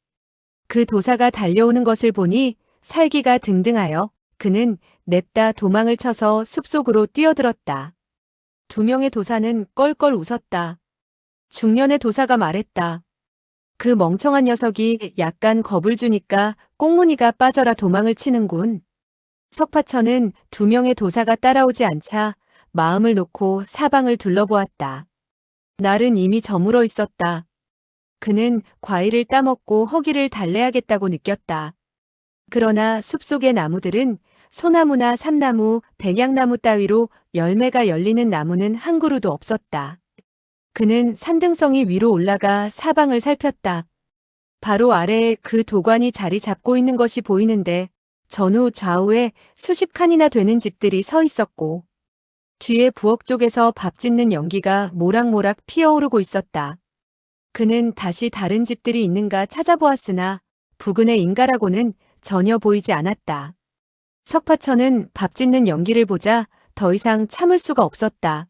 그 도사가 달려오는 것을 보니 살기가 등등하여 그는 냅다 도망을 쳐서 숲속으로 뛰어들었다. 두 명의 도사는 껄껄 웃었다. 중년의 도사가 말했다. 그 멍청한 녀석이 약간 겁을 주니까 꽁무니가 빠져라 도망을 치는군. 석파천은 두 명의 도사가 따라오지 않자 마음을 놓고 사방을 둘러보았다. 날은 이미 저물어 있었다. 그는 과일을 따먹고 허기를 달래야겠다고 느꼈다. 그러나 숲속의 나무들은 소나무나 삼나무, 백약나무 따위로 열매가 열리는 나무는 한 그루도 없었다. 그는 산등성이 위로 올라가 사방을 살폈다. 바로 아래에 그 도관이 자리 잡고 있는 것이 보이는데 전후 좌우에 수십 칸이나 되는 집들이 서 있었고 뒤에 부엌 쪽에서 밥 짓는 연기가 모락모락 피어오르고 있었다. 그는 다시 다른 집들이 있는가 찾아보았으나 부근의 인가라고는 전혀 보이지 않았다. 석파천은 밥 짓는 연기를 보자 더 이상 참을 수가 없었다.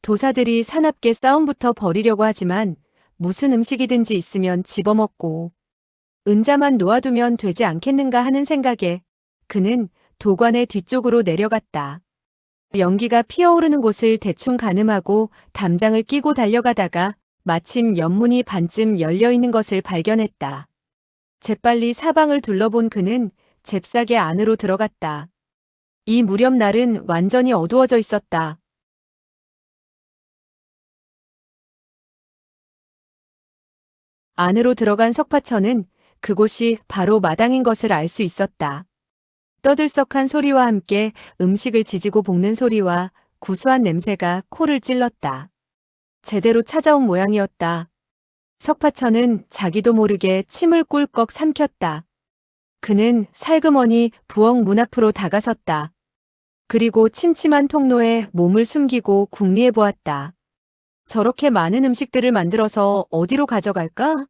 도사들이 사납게 싸움부터 벌이려고 하지만 무슨 음식이든지 있으면 집어먹고 은자만 놓아두면 되지 않겠는가 하는 생각에 그는 도관의 뒤쪽으로 내려갔다. 연기가 피어오르는 곳을 대충 가늠하고 담장을 끼고 달려가다가 마침 연문이 반쯤 열려있는 것을 발견했다. 재빨리 사방을 둘러본 그는 잽싸게 안으로 들어갔다. 이 무렵 날은 완전히 어두워져 있었다. 안으로 들어간 석파천은 그곳이 바로 마당인 것을 알 수 있었다. 떠들썩한 소리와 함께 음식을 지지고 볶는 소리와 구수한 냄새가 코를 찔렀다. 제대로 찾아온 모양이었다. 석파천은 자기도 모르게 침을 꿀꺽 삼켰다. 그는 살그머니 부엌 문 앞으로 다가섰다. 그리고 침침한 통로에 몸을 숨기고 궁리해 보았다. 저렇게 많은 음식들을 만들어서 어디로 가져갈까?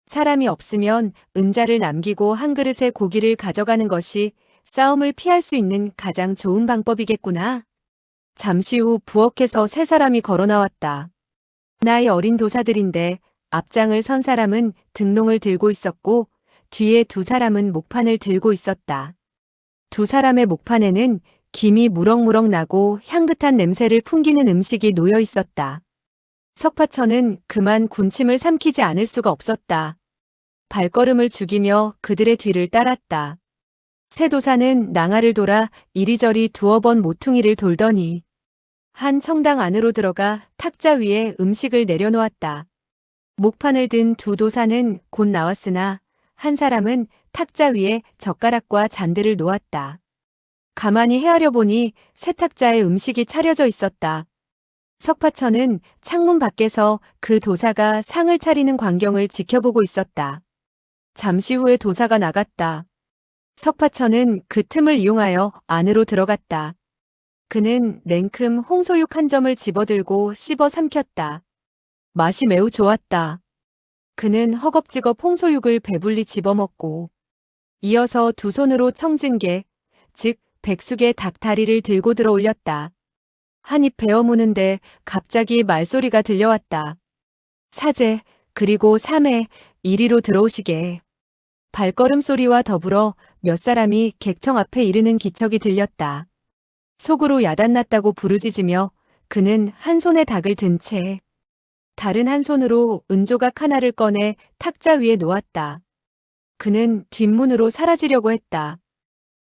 사람이 없으면 은자를 남기고 한 그릇의 고기를 가져가는 것이 싸움을 피할 수 있는 가장 좋은 방법이겠구나. 잠시 후 부엌에서 세 사람이 걸어 나왔다. 나이 어린 도사들인데 앞장을 선 사람은 등롱을 들고 있었고 뒤에 두 사람은 목판을 들고 있었다. 두 사람의 목판에는 김이 무럭무럭 나고 향긋한 냄새를 풍기는 음식이 놓여 있었다. 석파천은 그만 군침을 삼키지 않을 수가 없었다. 발걸음을 죽이며 그들의 뒤를 따랐다. 새 도사는 낭아를 돌아 이리저리 두어 번 모퉁이를 돌더니 한 청당 안으로 들어가 탁자 위에 음식을 내려놓았다. 목판을 든 두 도사는 곧 나왔으나 한 사람은 탁자 위에 젓가락과 잔들을 놓았다. 가만히 헤아려 보니 세탁자에 음식이 차려져 있었다. 석파천은 창문 밖에서 그 도사가 상을 차리는 광경을 지켜보고 있었다. 잠시 후에 도사가 나갔다. 석파천은 그 틈을 이용하여 안으로 들어갔다. 그는 냉큼 홍소육 한 점을 집어들고 씹어 삼켰다. 맛이 매우 좋았다. 그는 허겁지겁 홍소육을 배불리 집어먹고 이어서 두 손으로 청진게, 즉 백숙의 닭다리를 들고 들어 올렸다. 한 입 베어 무는데 갑자기 말소리가 들려왔다. 사제, 그리고 삼해, 이리로 들어오시게. 발걸음 소리와 더불어 몇 사람이 객청 앞에 이르는 기척이 들렸다. 속으로 야단났다고 부르짖으며 그는 한 손에 닭을 든 채 다른 한 손으로 은조각 하나를 꺼내 탁자 위에 놓았다. 그는 뒷문으로 사라지려고 했다.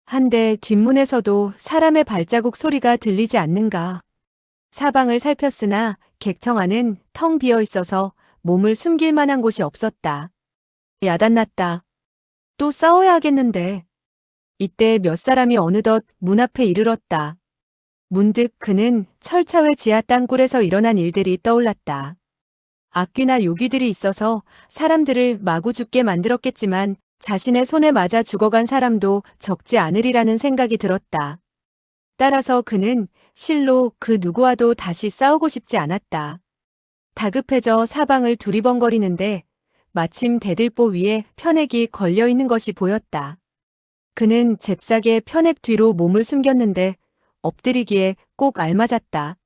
한데 뒷문에서도 사람의 발자국 소리가 들리지 않는가. 사방을 살폈으나 객청 안은 텅 비어 있어서 몸을 숨길 만한 곳이 없었다. 야단났다. 또 싸워야 하겠는데. 이때 몇 사람이 어느덧 문 앞에 이르렀다. 문득 그는 철차회 지하 땅굴에서 일어난 일들이 떠올랐다. 악귀나 요기들이 있어서 사람들을 마구 죽게 만들었겠지만 자신의 손에 맞아 죽어간 사람도 적지 않으리라는 생각이 들었다. 따라서 그는 실로 그 누구와도 다시 싸우고 싶지 않았다. 다급해져 사방을 두리번거리는데 마침 대들보 위에 편액이 걸려있는 것이 보였다. 그는 잽싸게 편액 뒤로 몸을 숨겼는데 엎드리기에 꼭 알맞았다.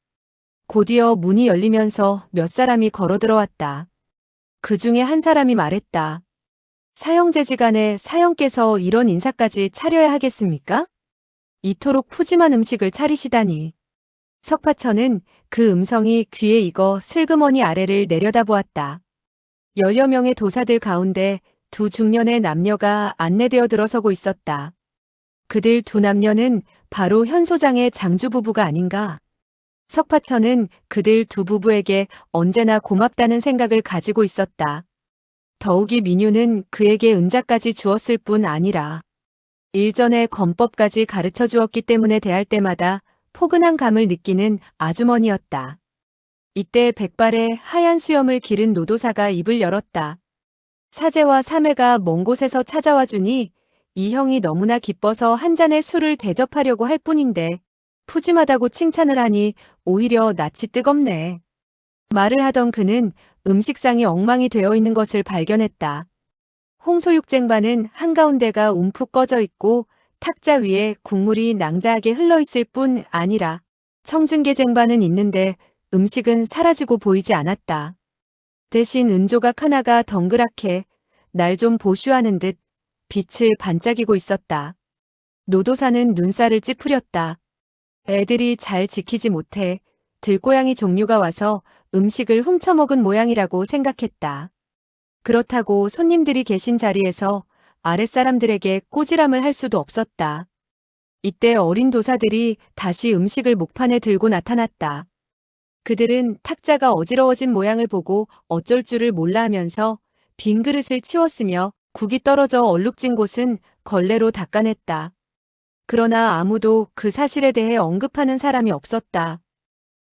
곧이어 문이 열리면서 몇 사람이 걸어 들어왔다. 그 중에 한 사람이 말했다. 사형제지간에 사형께서 이런 인사까지 차려야 하겠습니까? 이토록 푸짐한 음식을 차리시다니. 석파천은 그 음성이 귀에 익어 슬그머니 아래를 내려다보았다. 10여 명의 도사들 가운데 두 중년의 남녀가 안내되어 들어서고 있었다. 그들 두 남녀는 바로 현소장의 장주 부부가 아닌가. 석파천은 그들 두 부부에게 언제나 고맙다는 생각을 가지고 있었다. 더욱이 민유는 그에게 은자까지 주었을 뿐 아니라 일전에 검법까지 가르쳐 주었기 때문에 대할 때마다 포근한 감을 느끼는 아주머니였다. 이때 백발의 하얀 수염을 기른 노도사가 입을 열었다. 사제와 사매가 먼 곳에서 찾아와 주니 이 형이 너무나 기뻐서 한 잔의 술을 대접하려고 할 뿐인데 푸짐하다고 칭찬을 하니 오히려 낯이 뜨겁네. 말을 하던 그는 음식상이 엉망이 되어 있는 것을 발견했다. 홍소육쟁반은 한가운데가 움푹 꺼져 있고 탁자 위에 국물이 낭자하게 흘러 있을 뿐 아니라 청증게쟁반은 있는데 음식은 사라지고 보이지 않았다. 대신 은조각 하나가 덩그랗게 날 좀 보슈하는 듯 빛을 반짝이고 있었다. 노도사는 눈살을 찌푸렸다. 애들이 잘 지키지 못해 들고양이 종류가 와서 음식을 훔쳐먹은 모양이라고 생각했다. 그렇다고 손님들이 계신 자리에서 아랫사람들에게 꼬지람을 할 수도 없었다. 이때 어린 도사들이 다시 음식을 목판에 들고 나타났다. 그들은 탁자가 어지러워진 모양을 보고 어쩔 줄을 몰라 하면서 빈 그릇을 치웠으며 국이 떨어져 얼룩진 곳은 걸레로 닦아냈다. 그러나 아무도 그 사실에 대해 언급하는 사람이 없었다.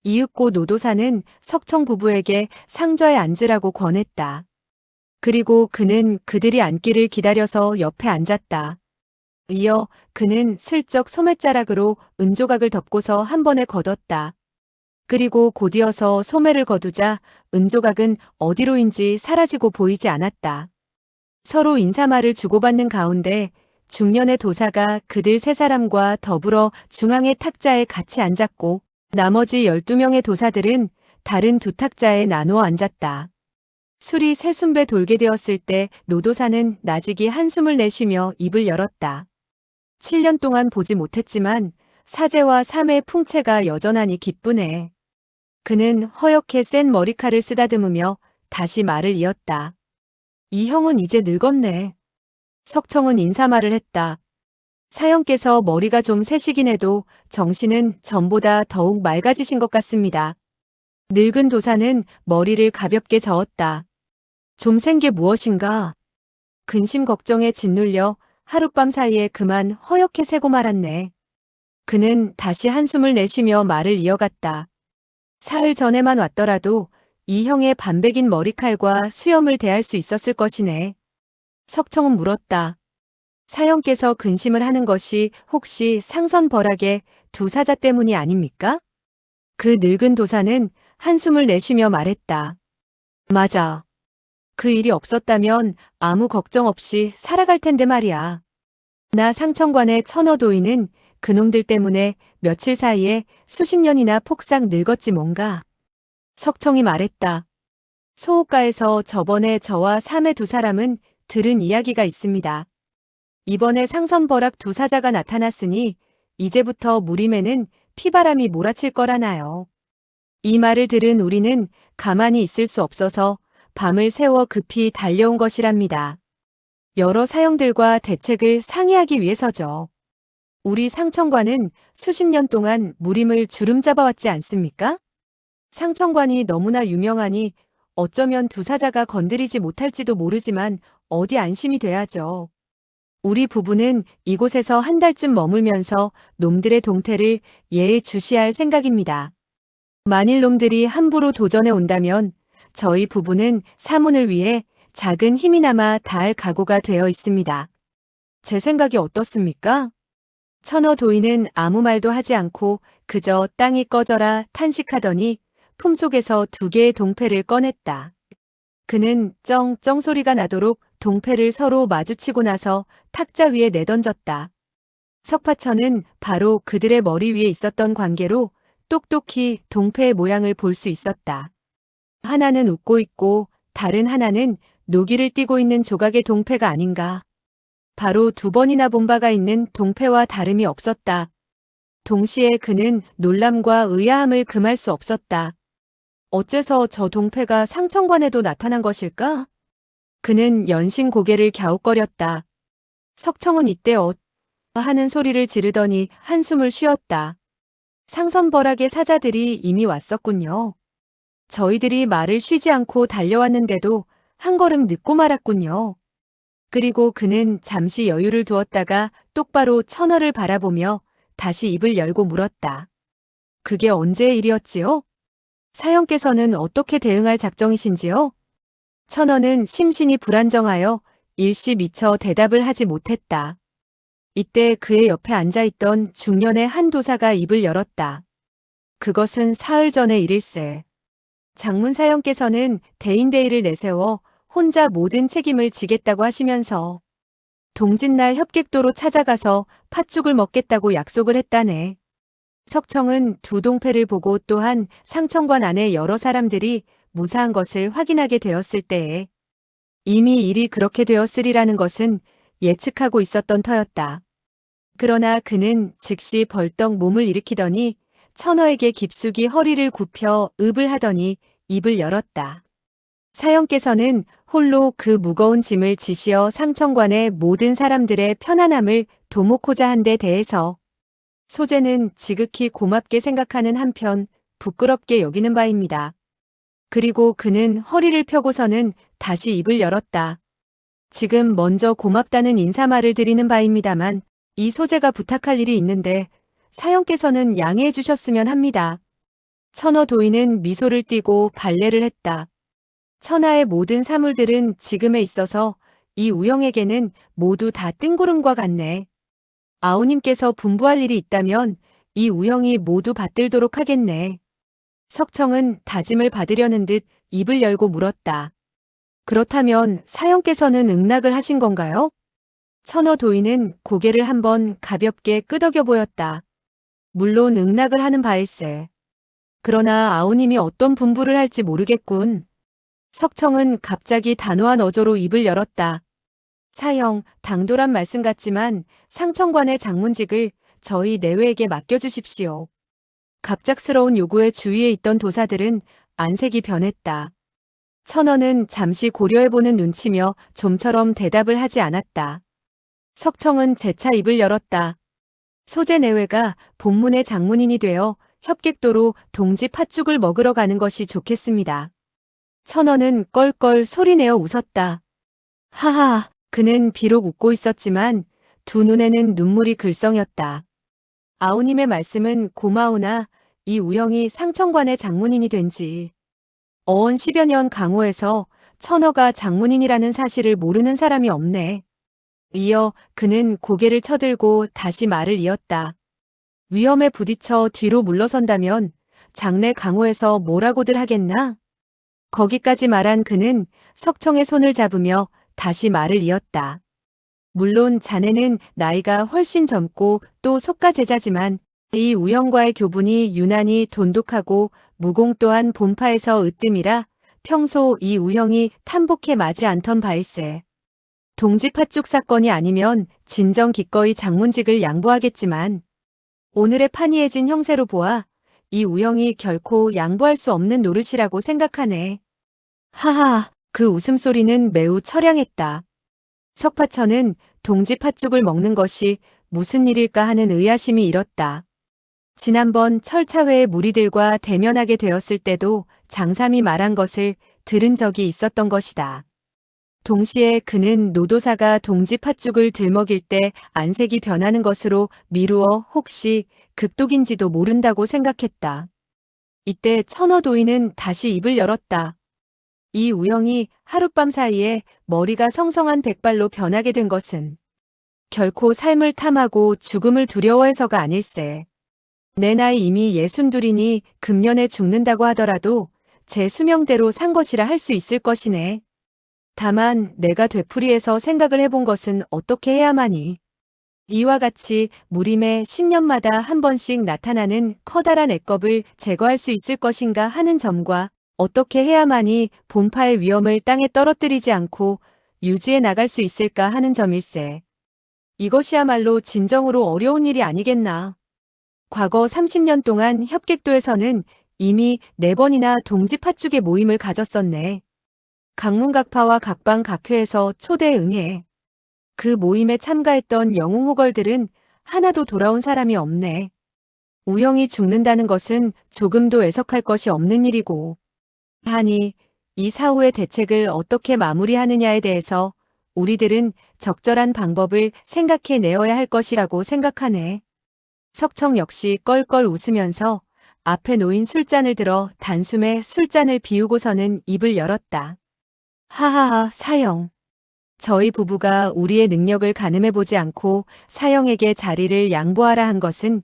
이윽고 노도사는 석청 부부에게 상좌에 앉으라고 권했다. 그리고 그는 그들이 앉기를 기다려서 옆에 앉았다. 이어 그는 슬쩍 소매자락으로 은조각을 덮고서 한 번에 걷었다. 그리고 곧이어서 소매를 거두자 은조각은 어디로인지 사라지고 보이지 않았다. 서로 인사말을 주고받는 가운데 중년의 도사가 그들 세 사람과 더불어 중앙의 탁자에 같이 앉았고 나머지 12명의 도사들은 다른 두 탁자에 나누어 앉았다. 술이 세 순배 돌게 되었을 때 노도사는 나직이 한숨을 내쉬며 입을 열었다. 7년 동안 보지 못했지만 사제와 삼의 풍채가 여전하니 기쁘네. 그는 허옇게 센 머리칼을 쓰다듬으며 다시 말을 이었다. 이 형은 이제 늙었네. 석청은 인사말을 했다. 사형께서 머리가 좀 새시긴 해도 정신은 전보다 더욱 맑아지신 것 같습니다. 늙은 도사는 머리를 가볍게 저었다. 좀 센 게 무엇인가? 근심 걱정에 짓눌려 하룻밤 사이에 그만 허옇게 새고 말았네. 그는 다시 한숨을 내쉬며 말을 이어갔다. 사흘 전에만 왔더라도 이 형의 반백인 머리칼과 수염을 대할 수 있었을 것이네. 석청은 물었다. 사형께서 근심을 하는 것이 혹시 상선벌악의 두 사자 때문이 아닙니까? 그 늙은 도사는 한숨을 내쉬며 말했다. 맞아. 그 일이 없었다면 아무 걱정 없이 살아갈 텐데 말이야. 나 상천관의 천어도인은 그놈들 때문에 며칠 사이에 수십 년이나 폭삭 늙었지 뭔가. 석청이 말했다. 소옥가에서 저번에 저와 삼의 두 사람은 들은 이야기가 있습니다. 이번에 상선벌악 두 사자가 나타났으니 이제부터 무림에는 피바람이 몰아칠 거라나요. 이 말을 들은 우리는 가만히 있을 수 없어서 밤을 새워 급히 달려온 것이랍니다. 여러 사형들과 대책을 상의하기 위해서죠. 우리 상청관은 수십 년 동안 무림을 주름잡아왔지 않습니까? 상청관이 너무나 유명하니 어쩌면 두사자가 건드리지 못할지도 모르지만 어디 안심이 돼야죠. 우리 부부는 이곳에서 한 달쯤 머물면서 놈들의 동태를 예의주시할 생각입니다. 만일 놈들이 함부로 도전해 온다면 저희 부부는 사문을 위해 작은 힘이나마 다할 각오가 되어 있습니다. 제 생각이 어떻습니까? 천어 도인은 아무 말도 하지 않고 그저 땅이 꺼져라 탄식하더니 품속에서 2개의 동패를 꺼냈다. 그는 쩡쩡 소리가 나도록 동패를 서로 마주치고 나서 탁자 위에 내던졌다. 석파천은 바로 그들의 머리 위에 있었던 관계로 똑똑히 동패의 모양을 볼 수 있었다. 하나는 웃고 있고 다른 하나는 노기를 띠고 있는 조각의 동패가 아닌가. 바로 2번이나 본 바가 있는 동패와 다름이 없었다. 동시에 그는 놀람과 의아함을 금할 수 없었다. 어째서 저 동패가 상청관에도 나타난 것일까? 그는 연신 고개를 갸웃거렸다. 석청은 이때 하는 소리를 지르더니 한숨을 쉬었다. 상선벌악의 사자들이 이미 왔었군요. 저희들이 말을 쉬지 않고 달려왔는데도 한 걸음 늦고 말았군요. 그리고 그는 잠시 여유를 두었다가 똑바로 천어를 바라보며 다시 입을 열고 물었다. 그게 언제의 일이었지요? 사형께서는 어떻게 대응할 작정이신지요? 천어는 심신이 불안정하여 일시 미처 대답을 하지 못했다. 이때 그의 옆에 앉아있던 중년의 한 도사가 입을 열었다. 그것은 사흘 전의 일일세. 장문 사형께서는 대인대의를 내세워 혼자 모든 책임을 지겠다고 하시면서 동짓날 협객도로 찾아가서 팥죽을 먹겠다고 약속을 했다네. 석청은 2동패를 보고 또한 상청관 안에 여러 사람들이 무사한 것을 확인하게 되었을 때에 이미 일이 그렇게 되었으리라는 것은 예측하고 있었던 터였다. 그러나 그는 즉시 벌떡 몸을 일으키더니 천어에게 깊숙이 허리를 굽혀 읍을 하더니 입을 열었다. 사형께서는 홀로 그 무거운 짐을 지시어 상청관의 모든 사람들의 편안함을 도모코자 한 데 대해서 소재는 지극히 고맙게 생각하는 한편 부끄럽게 여기는 바입니다. 그리고 그는 허리를 펴고서는 다시 입을 열었다. 지금 먼저 고맙다는 인사말을 드리는 바입니다만 이 소재가 부탁할 일이 있는데 사형께서는 양해해 주셨으면 합니다. 천어 도인은 미소를 띠고 발례를 했다. 천하의 모든 사물들은 지금에 있어서 이 우영에게는 모두 다 뜬구름과 같네. 아우님께서 분부할 일이 있다면 이 우영이 모두 받들도록 하겠네. 석청은 다짐을 받으려는 듯 입을 열고 물었다. 그렇다면 사형께서는 응낙을 하신 건가요? 천어 도인은 고개를 한번 가볍게 끄덕여 보였다. 물론 응낙을 하는 바일세. 그러나 아우님이 어떤 분부를 할지 모르겠군. 석청은 갑자기 단호한 어조로 입을 열었다. 사형, 당돌한 말씀 같지만 상청관의 장문직을 저희 내외에게 맡겨주십시오. 갑작스러운 요구에 주위에 있던 도사들은 안색이 변했다. 천어는 잠시 고려해보는 눈치며 좀처럼 대답을 하지 않았다. 석청은 재차 입을 열었다. 소재 내외가 본문의 장문인이 되어 협객도로 동지 팥죽을 먹으러 가는 것이 좋겠습니다. 천어는 껄껄 소리내어 웃었다. 하하, 그는 비록 웃고 있었지만 두 눈에는 눈물이 글썽였다. 아우님의 말씀은 고마우나 이 우영이 상청관의 장문인이 된 지 어언 10여 년 강호에서 천어가 장문인이라는 사실을 모르는 사람이 없네. 이어 그는 고개를 쳐들고 다시 말을 이었다. 위험에 부딪혀 뒤로 물러선다면 장래 강호에서 뭐라고들 하겠나? 거기까지 말한 그는 석청의 손을 잡으며 다시 말을 이었다. 물론 자네는 나이가 훨씬 젊고 또 속가 제자지만 이 우영과의 교분이 유난히 돈독하고 무공 또한 본파에서 으뜸이라 평소 이 우영이 탐복해 마지 않던 바일세. 동지 팥죽 사건이 아니면 진정 기꺼이 장문직을 양보하겠지만 오늘의 판이해진 형세로 보아 이 우영이 결코 양보할 수 없는 노릇이라고 생각하네. 하하, 그 웃음소리는 매우 처량했다. 석파천은 동지 팥죽을 먹는 것이 무슨 일일까 하는 의아심이 일었다. 지난번 철차회의 무리들과 대면하게 되었을 때도 장삼이 말한 것을 들은 적이 있었던 것이다. 동시에 그는 노도사가 동지 팥죽을 들먹일 때 안색이 변하는 것으로 미루어 혹시 극독인지도 모른다고 생각했다. 이때 천어도인은 다시 입을 열었다. 이 우영이 하룻밤 사이에 머리가 성성한 백발로 변하게 된 것은 결코 삶을 탐하고 죽음을 두려워해서가 아닐세. 내 나이 이미 62이니 금년에 죽는다고 하더라도 제 수명대로 산 것이라 할 수 있을 것이네. 다만 내가 되풀이해서 생각을 해본 것은 어떻게 해야만이 이와 같이 무림에 10년마다 한 번씩 나타나는 커다란 애껍을 제거할 수 있을 것인가 하는 점과 어떻게 해야만이 본파의 위험을 땅에 떨어뜨리지 않고 유지해 나갈 수 있을까 하는 점일세. 이것이야말로 진정으로 어려운 일이 아니겠나. 과거 30년 동안 협객도에서는 이미 4번이나 동지 팥죽의 모임을 가졌었네. 각문각파와 각방각회에서 초대에 응해. 그 모임에 참가했던 영웅호걸들은 하나도 돌아온 사람이 없네. 우영이 죽는다는 것은 조금도 애석할 것이 없는 일이고. 하니 이 사후의 대책을 어떻게 마무리하느냐에 대해서 우리들은 적절한 방법을 생각해 내어야 할 것이라고 생각하네. 석청 역시 껄껄 웃으면서 앞에 놓인 술잔을 들어 단숨에 술잔을 비우고서는 입을 열었다. 하하하, 사형. 저희 부부가 우리의 능력을 가늠해보지 않고 사형에게 자리를 양보하라 한 것은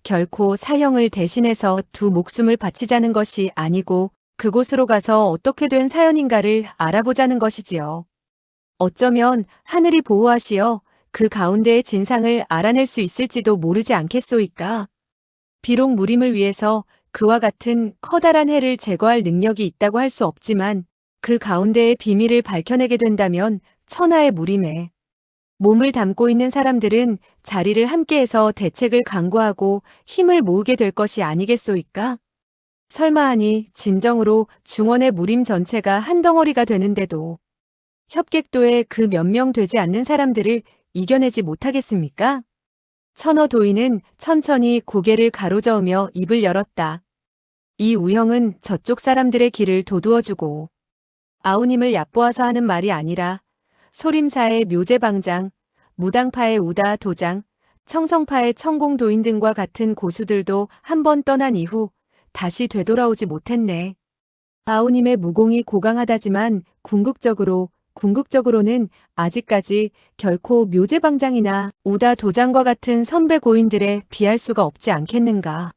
결코 사형을 대신해서 두 목숨을 바치자는 것이 아니고 그곳으로 가서 어떻게 된 사연인가를 알아보자는 것이지요. 어쩌면 하늘이 보호하시어 그 가운데의 진상을 알아낼 수 있을지도 모르지 않겠소이까. 비록 무림을 위해서 그와 같은 커다란 해를 제거할 능력이 있다고 할 수 없지만 그 가운데의 비밀을 밝혀내게 된다면 천하의 무림에 몸을 담고 있는 사람들은 자리를 함께해서 대책을 강구하고 힘을 모으게 될 것이 아니겠소이까? 설마하니 진정으로 중원의 무림 전체가 한 덩어리가 되는데도 협객도에 그 몇 명 되지 않는 사람들을 이겨내지 못하겠습니까? 천어도인은 천천히 고개를 가로저으며 입을 열었다. 이 우형은 저쪽 사람들의 길을 도두어주고 아우님을 얕보아서 하는 말이 아니라 소림사의 묘제방장, 무당파의 우다 도장, 청성파의 청공도인 등과 같은 고수들도 한 번 떠난 이후 다시 되돌아오지 못했네. 아우님의 무공이 고강하다지만 궁극적으로는 아직까지 결코 묘제방장이나 우다 도장과 같은 선배 고인들에 비할 수가 없지 않겠는가.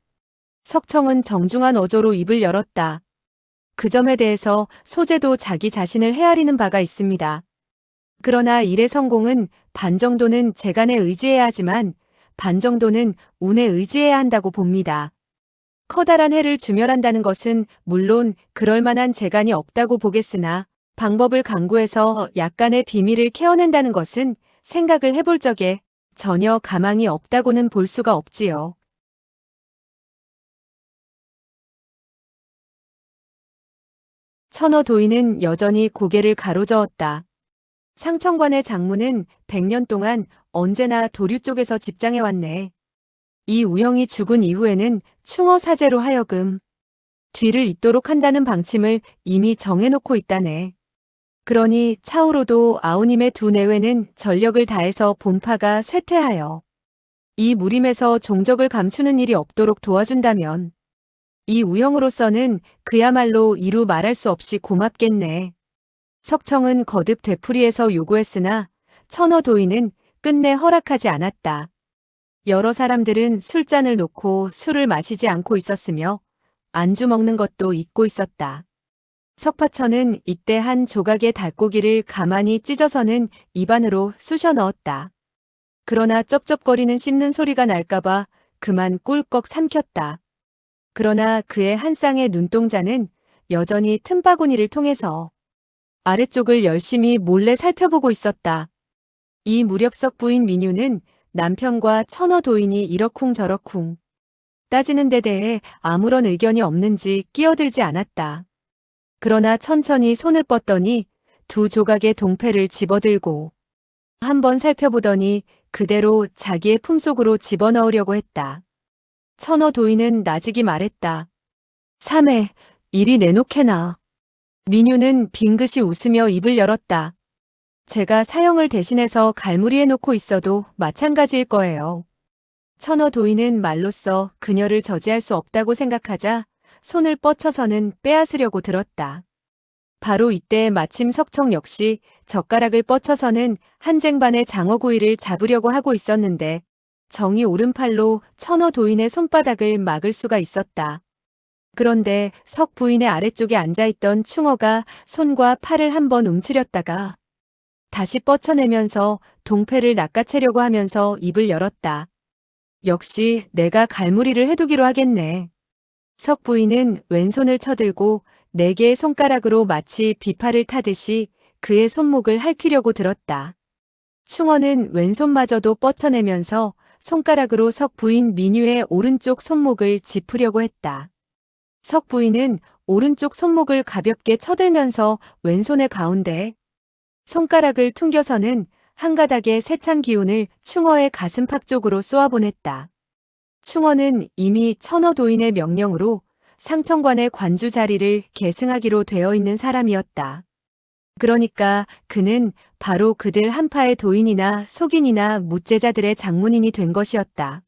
석청은 정중한 어조로 입을 열었다. 그 점에 대해서 소재도 자기 자신을 헤아리는 바가 있습니다. 그러나 일의 성공은 반 정도는 재간에 의지해야 하지만 반 정도는 운에 의지해야 한다고 봅니다. 커다란 해를 주멸한다는 것은 물론 그럴 만한 재간이 없다고 보겠으나 방법을 강구해서 약간의 비밀을 캐어낸다는 것은 생각을 해볼 적에 전혀 가망이 없다고는 볼 수가 없지요. 천어도인은 여전히 고개를 가로저었다. 상청관의 장모는 100년 동안 언제나 도류 쪽에서 집장해왔네. 이 우영이 죽은 이후에는 충어 사제로 하여금 뒤를 잇도록 한다는 방침을 이미 정해놓고 있다네. 그러니 차후로도 아우님의 두 내외는 전력을 다해서 본파가 쇠퇴하여 이 무림에서 종적을 감추는 일이 없도록 도와준다면 이 우영으로서는 그야말로 이루 말할 수 없이 고맙겠네. 석청은 거듭 되풀이해서 요구했으나 천어도인은 끝내 허락하지 않았다. 여러 사람들은 술잔을 놓고 술을 마시지 않고 있었으며 안주 먹는 것도 잊고 있었다. 석파천은 이때 한 조각의 닭고기를 가만히 찢어서는 입안으로 쑤셔 넣었다. 그러나 쩝쩝거리는 씹는 소리가 날까봐 그만 꿀꺽 삼켰다. 그러나 그의 한 쌍의 눈동자는 여전히 틈바구니를 통해서 아래쪽을 열심히 몰래 살펴보고 있었다. 이 무렵석 부인 민유는 남편과 천어도인이 이러쿵저러쿵 따지는 데 대해 아무런 의견이 없는지 끼어들지 않았다. 그러나 천천히 손을 뻗더니 두 조각의 동패를 집어들고 한번 살펴보더니 그대로 자기의 품속으로 집어넣으려고 했다. 천호 도인은 나직이 말했다. 삼해, 이리 내놓게나. 민유는 빙긋이 웃으며 입을 열었다. 제가 사형을 대신해서 갈무리해 놓고 있어도 마찬가지일 거예요. 천호 도인은 말로써 그녀를 저지할 수 없다고 생각하자 손을 뻗쳐서는 빼앗으려고 들었다. 바로 이때 마침 석청 역시 젓가락을 뻗쳐서는 한쟁반의 장어구이를 잡으려고 하고 있었는데 정이 오른팔로 천호 도인의 손바닥을 막을 수가 있었다. 그런데 석 부인의 아래쪽에 앉아있던 충어가 손과 팔을 한번 움츠렸다가 다시 뻗쳐내면서 동패를 낚아채려고 하면서 입을 열었다. 역시 내가 갈무리를 해두기로 하겠네. 석 부인은 왼손을 쳐들고 4개의 손가락으로 마치 비파를 타듯이 그의 손목을 핥히려고 들었다. 충어는 왼손마저도 뻗쳐내면서 손가락으로 석 부인 민유의 오른쪽 손목을 짚으려고 했다. 석 부인은 오른쪽 손목을 가볍게 쳐들면서 왼손의 가운데 손가락을 퉁겨서는 한 가닥의 세찬 기운을 충어의 가슴팍 쪽으로 쏘아보냈다. 충어는 이미 천호 도인의 명령으로 상청관의 관주 자리를 계승하기로 되어 있는 사람이었다. 그러니까 그는 바로 그들 한파의 도인이나 속인이나 무죄자들의 장문인이 된 것이었다.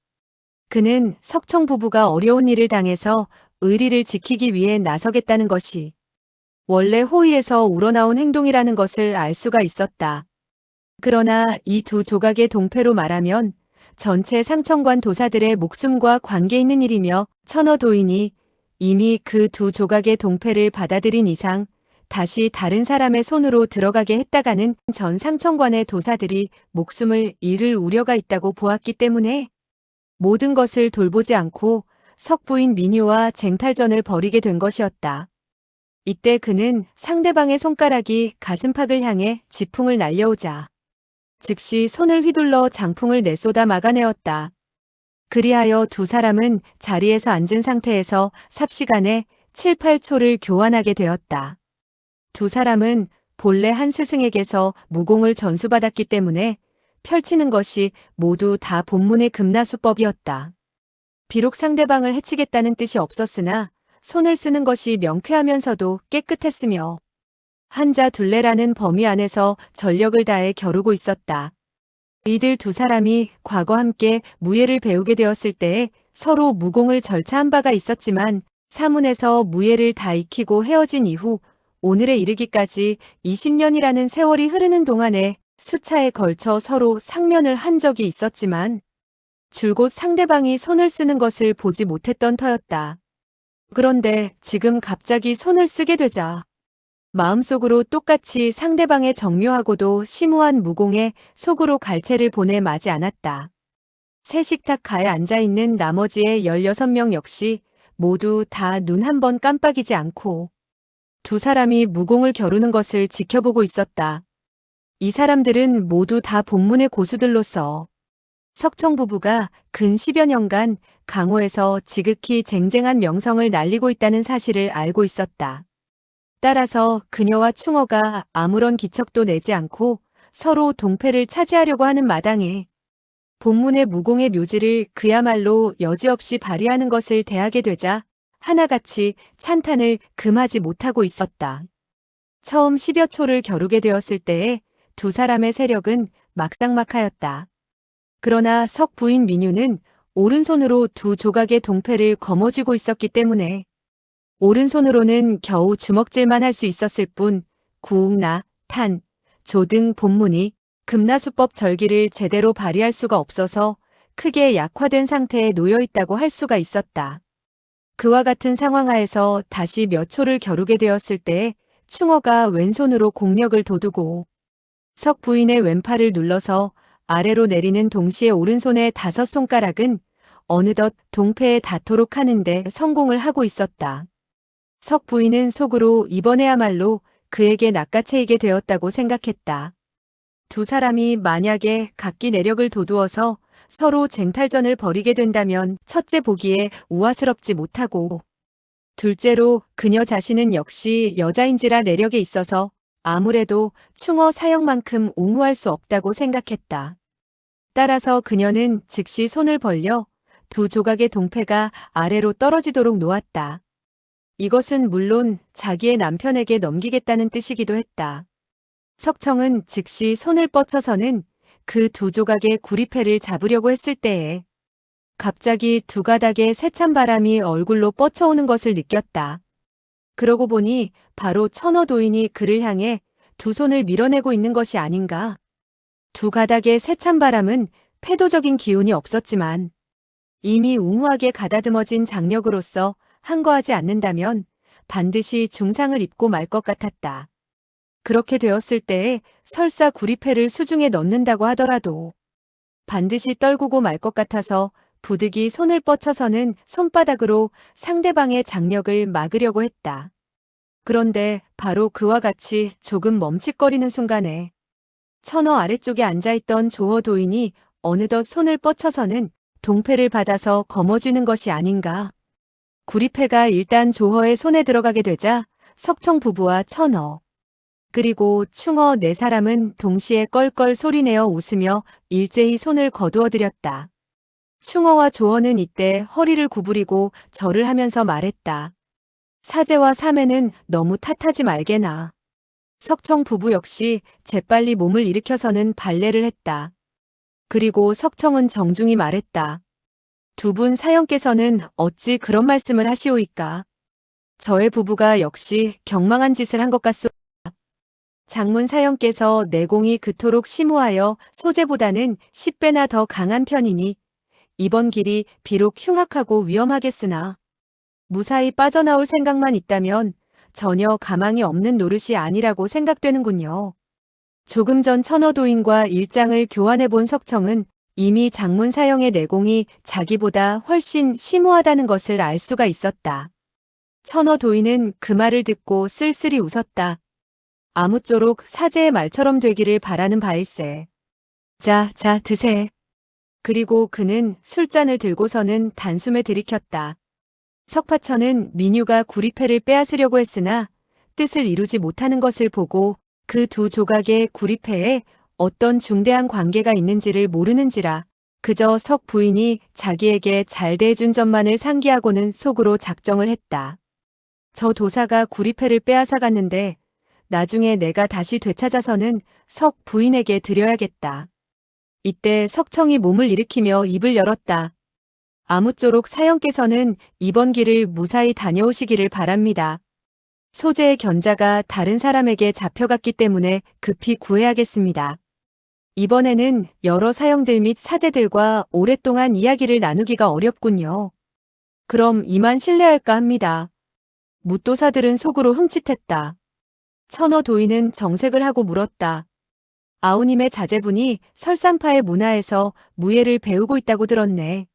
그는 석청 부부가 어려운 일을 당해서 의리를 지키기 위해 나서겠다는 것이 원래 호의에서 우러나온 행동이라는 것을 알 수가 있었다. 그러나 이 두 조각의 동패로 말하면 전체 상청관 도사들의 목숨과 관계 있는 일이며 천호 도인이 이미 그 두 조각의 동패를 받아들인 이상 다시 다른 사람의 손으로 들어가게 했다가는 전 상청관의 도사들이 목숨을 잃을 우려가 있다고 보았기 때문에 모든 것을 돌보지 않고 석부인 민유와 쟁탈전을 벌이게 된 것이었다. 이때 그는 상대방의 손가락이 가슴팍을 향해 지풍을 날려오자 즉시 손을 휘둘러 장풍을 내쏟아 막아내었다. 그리하여 두 사람은 자리에서 앉은 상태에서 삽시간에 7, 8초를 교환하게 되었다. 두 사람은 본래 한 스승에게서 무공을 전수받았기 때문에 펼치는 것이 모두 다 본문의 금나수법이었다. 비록 상대방을 해치겠다는 뜻이 없었으나 손을 쓰는 것이 명쾌하면서도 깨끗했으며 한자 둘레라는 범위 안에서 전력을 다해 겨루고 있었다. 이들 두 사람이 과거 함께 무예를 배우게 되었을 때에 서로 무공을 절차한 바가 있었지만 사문에서 무예를 다 익히고 헤어진 이후 오늘에 이르기까지 20년이라는 세월이 흐르는 동안에 수차에 걸쳐 서로 상면을 한 적이 있었지만 줄곧 상대방이 손을 쓰는 것을 보지 못했던 터였다. 그런데 지금 갑자기 손을 쓰게 되자 마음속으로 똑같이 상대방의 정묘하고도 심오한 무공에 속으로 갈채를 보내 마지 않았다. 새 식탁가에 앉아있는 나머지의 16명 역시 모두 다 눈 한 번 깜빡이지 않고 두 사람이 무공을 겨루는 것을 지켜보고 있었다. 이 사람들은 모두 다 본문의 고수들로서 석청 부부가 근 10여 년간 강호에서 지극히 쟁쟁한 명성을 날리고 있다는 사실을 알고 있었다. 따라서 그녀와 충어가 아무런 기척도 내지 않고 서로 동패를 차지하려고 하는 마당에 본문의 무공의 묘지를 그야말로 여지없이 발휘하는 것을 대하게 되자 하나같이 찬탄을 금하지 못하고 있었다. 처음 10여 초를 겨루게 되었을 때에 두 사람의 세력은 막상막하였다. 그러나 석 부인 민유는 오른손으로 두 조각의 동패를 거머쥐고 있었기 때문에 오른손으로는 겨우 주먹질만 할 수 있었을 뿐 구웅나, 탄, 조 등 본문이 금나수법 절기를 제대로 발휘할 수가 없어서 크게 약화된 상태에 놓여 있다고 할 수가 있었다. 그와 같은 상황 하에서 다시 몇 초를 겨루게 되었을 때 충어가 왼손으로 공력을 돋우고 석 부인의 왼팔을 눌러서 아래로 내리는 동시에 오른손의 5손가락은 어느덧 동패에 닿도록 하는데 성공을 하고 있었다. 석 부인은 속으로 이번에야말로 그에게 낚아채이게 되었다고 생각했다. 두 사람이 만약에 각기 내력을 돋우어서 서로 쟁탈전을 벌이게 된다면 첫째 보기에 우아스럽지 못하고, 둘째로 그녀 자신은 역시 여자인지라 내력에 있어서 아무래도 충어 사형만큼 옹호할 수 없다고 생각했다. 따라서 그녀는 즉시 손을 벌려 두 조각의 동패가 아래로 떨어지도록 놓았다. 이것은 물론 자기의 남편에게 넘기겠다는 뜻이기도 했다. 석청은 즉시 손을 뻗쳐서는 그 두 조각의 구리패를 잡으려고 했을 때에 갑자기 두 가닥의 세찬 바람이 얼굴로 뻗쳐오는 것을 느꼈다. 그러고 보니 바로 천어도인이 그를 향해 두 손을 밀어내고 있는 것이 아닌가. 두 가닥의 세찬 바람은 패도적인 기운이 없었지만 이미 웅후하게 가다듬어진 장력으로서 항거하지 않는다면 반드시 중상을 입고 말 것 같았다. 그렇게 되었을 때에 설사 구리패를 수중에 넣는다고 하더라도 반드시 떨구고 말 것 같아서 부득이 손을 뻗쳐서는 손바닥으로 상대방의 장력을 막으려고 했다. 그런데 바로 그와 같이 조금 멈칫거리는 순간에 천어 아래쪽에 앉아있던 조어 도인이 어느덧 손을 뻗쳐서는 동패를 받아서 거머쥐는 것이 아닌가. 구리패가 일단 조허의 손에 들어가게 되자 석청 부부와 천어 그리고 충어 네 사람은 동시에 껄껄 소리내어 웃으며 일제히 손을 거두어들였다. 충어와 조허는 이때 허리를 구부리고 절을 하면서 말했다. 사제와 사매는 너무 탓하지 말게나. 석청 부부 역시 재빨리 몸을 일으켜서는 발례를 했다. 그리고 석청은 정중히 말했다. 두 분 사형께서는 어찌 그런 말씀을 하시오이까. 저의 부부가 역시 경망한 짓을 한 것 같소이다. 장문 사형께서 내공이 그토록 심오하여 소재보다는 10배나 더 강한 편이니 이번 길이 비록 흉악하고 위험하겠으나 무사히 빠져나올 생각만 있다면 전혀 가망이 없는 노릇이 아니라고 생각되는군요. 조금 전 천어도인과 일장을 교환해 본 석청은 이미 장문 사형의 내공이 자기보다 훨씬 심오하다는 것을 알 수가 있었다. 천어도인은 그 말을 듣고 쓸쓸히 웃었다. 아무쪼록 사제의 말처럼 되기를 바라는 바일세. 자, 드세. 그리고 그는 술잔을 들고서는 단숨에 들이켰다. 석파천은 민유가 구리패를 빼앗으려고 했으나 뜻을 이루지 못하는 것을 보고 그 두 조각의 구리패에 어떤 중대한 관계가 있는지를 모르는지라 그저 석 부인이 자기에게 잘 대해준 점만을 상기하고는 속으로 작정을 했다. 저 도사가 구리패를 빼앗아 갔는데 나중에 내가 다시 되찾아서는 석 부인에게 드려야겠다. 이때 석청이 몸을 일으키며 입을 열었다. 아무쪼록 사형께서는 이번 길을 무사히 다녀오시기를 바랍니다. 소재의 견자가 다른 사람에게 잡혀갔기 때문에 급히 구해야겠습니다. 이번에는 여러 사형들 및 사제들과 오랫동안 이야기를 나누기가 어렵군요. 그럼 이만 실례할까 합니다. 묻도사들은 속으로 흠칫했다. 천어 도인은 정색을 하고 물었다. 아우님의 자제분이 설산파의 문화에서 무예를 배우고 있다고 들었네.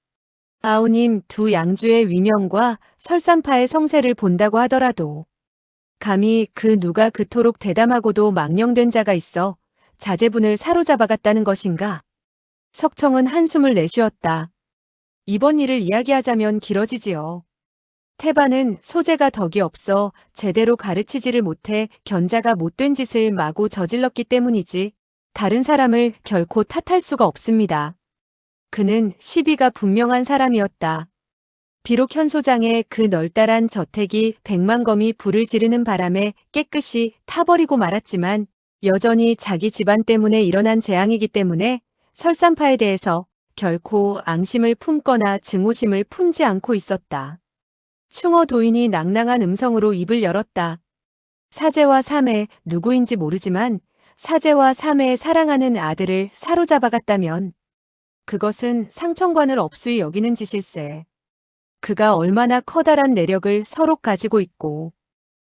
아우님 두 양주의 위명과 설산파의 성세를 본다고 하더라도 감히 그 누가 그토록 대담하고도 망령된 자가 있어 자제분을 사로잡아갔다는 것인가? 석청은 한숨을 내쉬었다. 이번 일을 이야기하자면 길어지지요. 태반은 소재가 덕이 없어 제대로 가르치지를 못해 견자가 못된 짓을 마구 저질렀기 때문이지 다른 사람을 결코 탓할 수가 없습니다. 그는 시비가 분명한 사람이었다. 비록 현소장의 그 널따란 저택이 100만 검이 불을 지르는 바람에 깨끗이 타버리고 말았지만 여전히 자기 집안 때문에 일어난 재앙이기 때문에 설산파에 대해서 결코 앙심을 품거나 증오심을 품지 않고 있었다. 충어 도인이 낭낭한 음성으로 입을 열었다. 사제와 사매 누구인지 모르지만 사제와 사매의 사랑하는 아들을 사로잡아갔다면 그것은 상천관을 업수히 여기는 짓일세. 그가 얼마나 커다란 내력을 서로 가지고 있고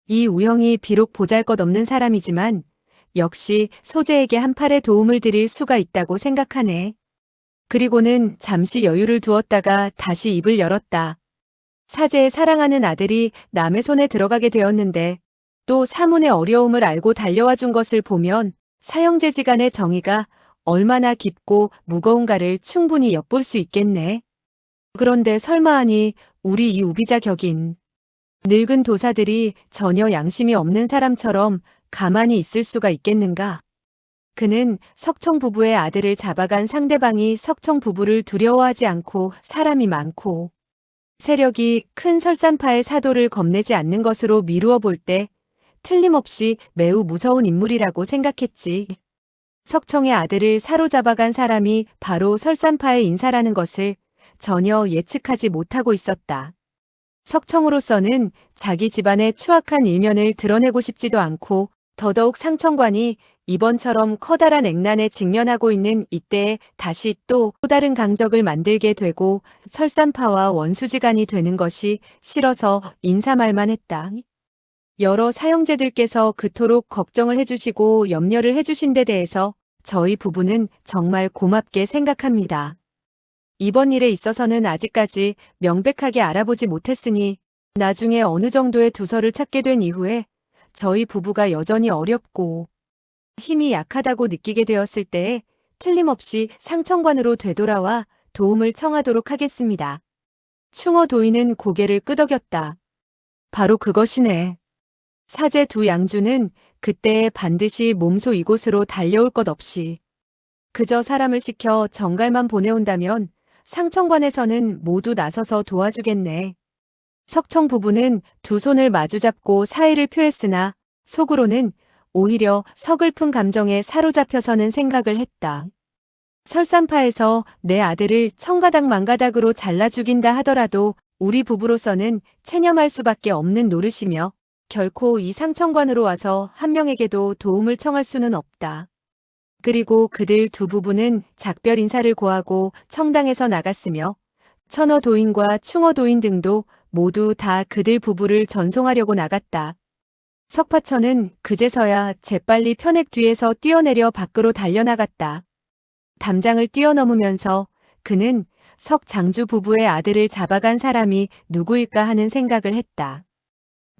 이 우형이 비록 보잘것없는 사람이지만 역시 소재에게 한 팔의 도움을 드릴 수가 있다고 생각하네. 그리고는 잠시 여유를 두었다가 다시 입을 열었다. 사제의 사랑하는 아들이 남의 손에 들어가게 되었는데 또 사문의 어려움을 알고 달려와 준 것을 보면 사형제지간의 정의가 얼마나 깊고 무거운가를 충분히 엿볼 수 있겠네. 그런데 설마 하니 우리 이 우비자 격인 늙은 도사들이 전혀 양심이 없는 사람처럼 가만히 있을 수가 있겠는가? 그는 석청 부부의 아들을 잡아간 상대방이 석청 부부를 두려워하지 않고 사람이 많고 세력이 큰 설산파의 사도를 겁내지 않는 것으로 미루어 볼 때 틀림없이 매우 무서운 인물이라고 생각했지. 석청의 아들을 사로잡아간 사람이 바로 설산파의 인사라는 것을 전혀 예측하지 못하고 있었다. 석청으로서는 자기 집안의 추악한 일면을 드러내고 싶지도 않고 더더욱 상청관이 이번처럼 커다란 액난에 직면하고 있는 이때에 다시 또 다른 강적을 만들게 되고 설산파와 원수지간이 되는 것이 싫어서 인사말만 했다. 여러 사형제들께서 그토록 걱정을 해주시고 염려를 해주신 데 대해서 저희 부부는 정말 고맙게 생각합니다. 이번 일에 있어서는 아직까지 명백하게 알아보지 못했으니 나중에 어느 정도의 두서를 찾게 된 이후에 저희 부부가 여전히 어렵고 힘이 약하다고 느끼게 되었을 때에 틀림없이 상청관으로 되돌아와 도움을 청하도록 하겠습니다. 충어 도인은 고개를 끄덕였다. 바로 그것이네. 사제 두 양주는 그때에 반드시 몸소 이곳으로 달려올 것 없이 그저 사람을 시켜 정갈만 보내온다면 상청관에서는 모두 나서서 도와주겠네. 석청 부부는 두 손을 마주잡고 사의를 표했으나 속으로는 오히려 서글픈 감정에 사로잡혀서는 생각을 했다. 설산파에서 내 아들을 청가닥 만가닥으로 잘라 죽인다 하더라도 우리 부부로서는 체념할 수밖에 없는 노릇이며 결코 이 상청관으로 와서 한 명에게도 도움을 청할 수는 없다. 그리고 그들 두 부부는 작별 인사를 고하고 청당에서 나갔으며 천어 도인과 충어 도인 등도 모두 다 그들 부부를 전송하려고 나갔다. 석파천은 그제서야 재빨리 편액 뒤에서 뛰어내려 밖으로 달려나갔다. 담장을 뛰어넘으면서 그는 석 장주 부부의 아들을 잡아간 사람이 누구일까 하는 생각을 했다.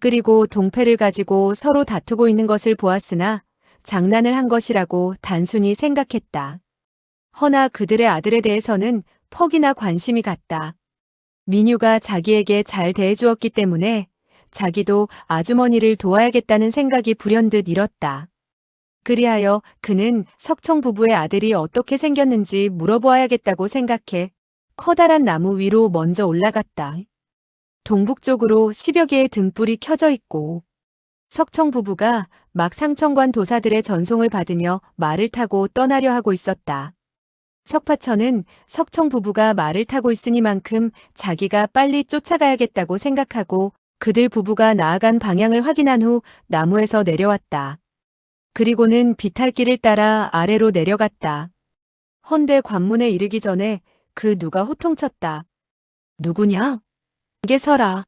그리고 동패를 가지고 서로 다투고 있는 것을 보았으나 장난을 한 것이라고 단순히 생각했다. 허나 그들의 아들에 대해서는 퍽이나 관심이 갔다. 민유가 자기에게 잘 대해주었기 때문에 자기도 아주머니를 도와야겠다는 생각이 불현듯 일었다. 그리하여 그는 석청 부부의 아들이 어떻게 생겼는지 물어보아야겠다고 생각해 커다란 나무 위로 먼저 올라갔다. 동북쪽으로 10여 개의 등불이 켜져 있고 석청 부부가 막 상청관 도사들의 전송을 받으며 말을 타고 떠나려 하고 있었다. 석파천은 석청 부부가 말을 타고 있으니만큼 자기가 빨리 쫓아가야겠다고 생각하고 그들 부부가 나아간 방향을 확인한 후 나무에서 내려왔다. 그리고는 비탈길을 따라 아래로 내려갔다. 헌데 관문에 이르기 전에 그 누가 호통쳤다. 누구냐? 이게 서라.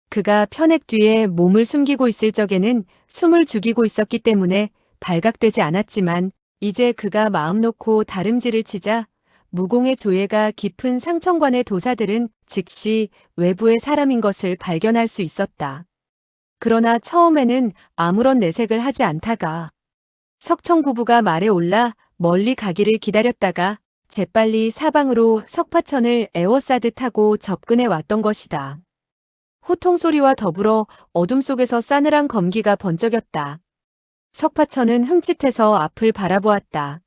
그가 편액 뒤에 몸을 숨기고 있을 적에는 숨을 죽이고 있었기 때문에 발각되지 않았지만 이제 그가 마음 놓고 다름질을 치자 무공의 조예가 깊은 상청관의 도사들은 즉시 외부의 사람인 것을 발견할 수 있었다. 그러나 처음에는 아무런 내색을 하지 않다가 석청 부부가 말에 올라 멀리 가기를 기다렸다가 재빨리 사방으로 석파천을 에워싸듯 하고 접근해 왔던 것이다. 호통 소리와 더불어 어둠 속에서 싸늘한 검기가 번쩍였다. 석파천은 흠칫해서 앞을 바라보았다.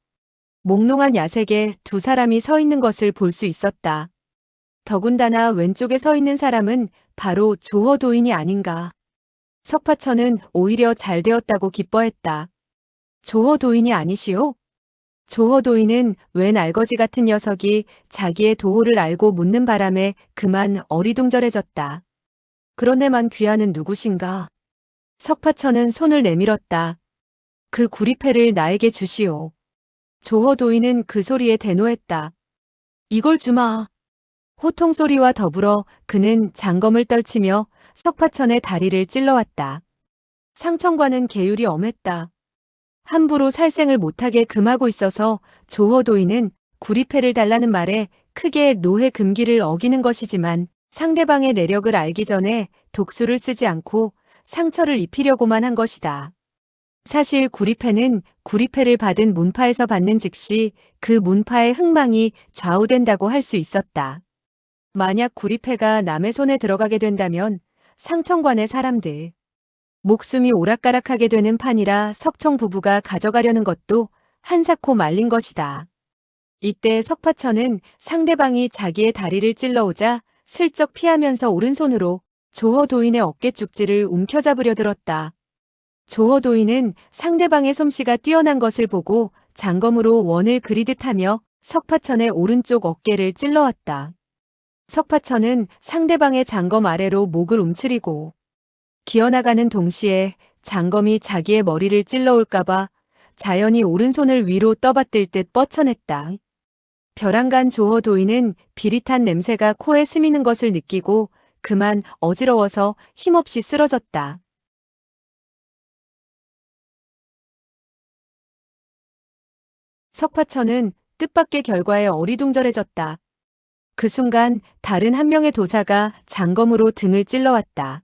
몽롱한 야색에 두 사람이 서 있는 것을 볼 수 있었다. 더군다나 왼쪽에 서 있는 사람은 바로 조허도인이 아닌가. 석파천은 오히려 잘 되었다고 기뻐했다. 조허도인이 아니시오? 조허도인은 웬 알거지 같은 녀석이 자기의 도호를 알고 묻는 바람에 그만 어리둥절해졌다. 그런데만 귀하는 누구신가? 석파천은 손을 내밀었다. 그 구리패를 나에게 주시오. 조허도인은 그 소리에 대노했다. 이걸 주마. 호통 소리와 더불어 그는 장검을 떨치며 석파천의 다리를 찔러왔다. 상청관은 계율이 엄했다. 함부로 살생을 못하게 금하고 있어서 조허도인은 구리패를 달라는 말에 크게 노회 금기를 어기는 것이지만 상대방의 내력을 알기 전에 독수를 쓰지 않고 상처를 입히려고만 한 것이다. 사실 구리패는 구리패를 받은 문파에서 받는 즉시 그 문파의 흥망이 좌우된다고 할 수 있었다. 만약 구리패가 남의 손에 들어가게 된다면 상청관의 사람들, 목숨이 오락가락하게 되는 판이라 석청 부부가 가져가려는 것도 한사코 말린 것이다. 이때 석파천은 상대방이 자기의 다리를 찔러오자 슬쩍 피하면서 오른손으로 조허도인의 어깨 쪽지를 움켜잡으려 들었다. 조허도인은 상대방의 솜씨가 뛰어난 것을 보고 장검으로 원을 그리듯 하며 석파천의 오른쪽 어깨를 찔러왔다. 석파천은 상대방의 장검 아래로 목을 움츠리고 기어나가는 동시에 장검이 자기의 머리를 찔러올까봐 자연히 오른손을 위로 떠받들 듯 뻗쳐냈다. 벼랑간 조허도인은 비릿한 냄새가 코에 스미는 것을 느끼고 그만 어지러워서 힘없이 쓰러졌다. 석파천은 뜻밖의 결과에 어리둥절해졌다. 그 순간 다른 한 명의 도사가 장검으로 등을 찔러왔다.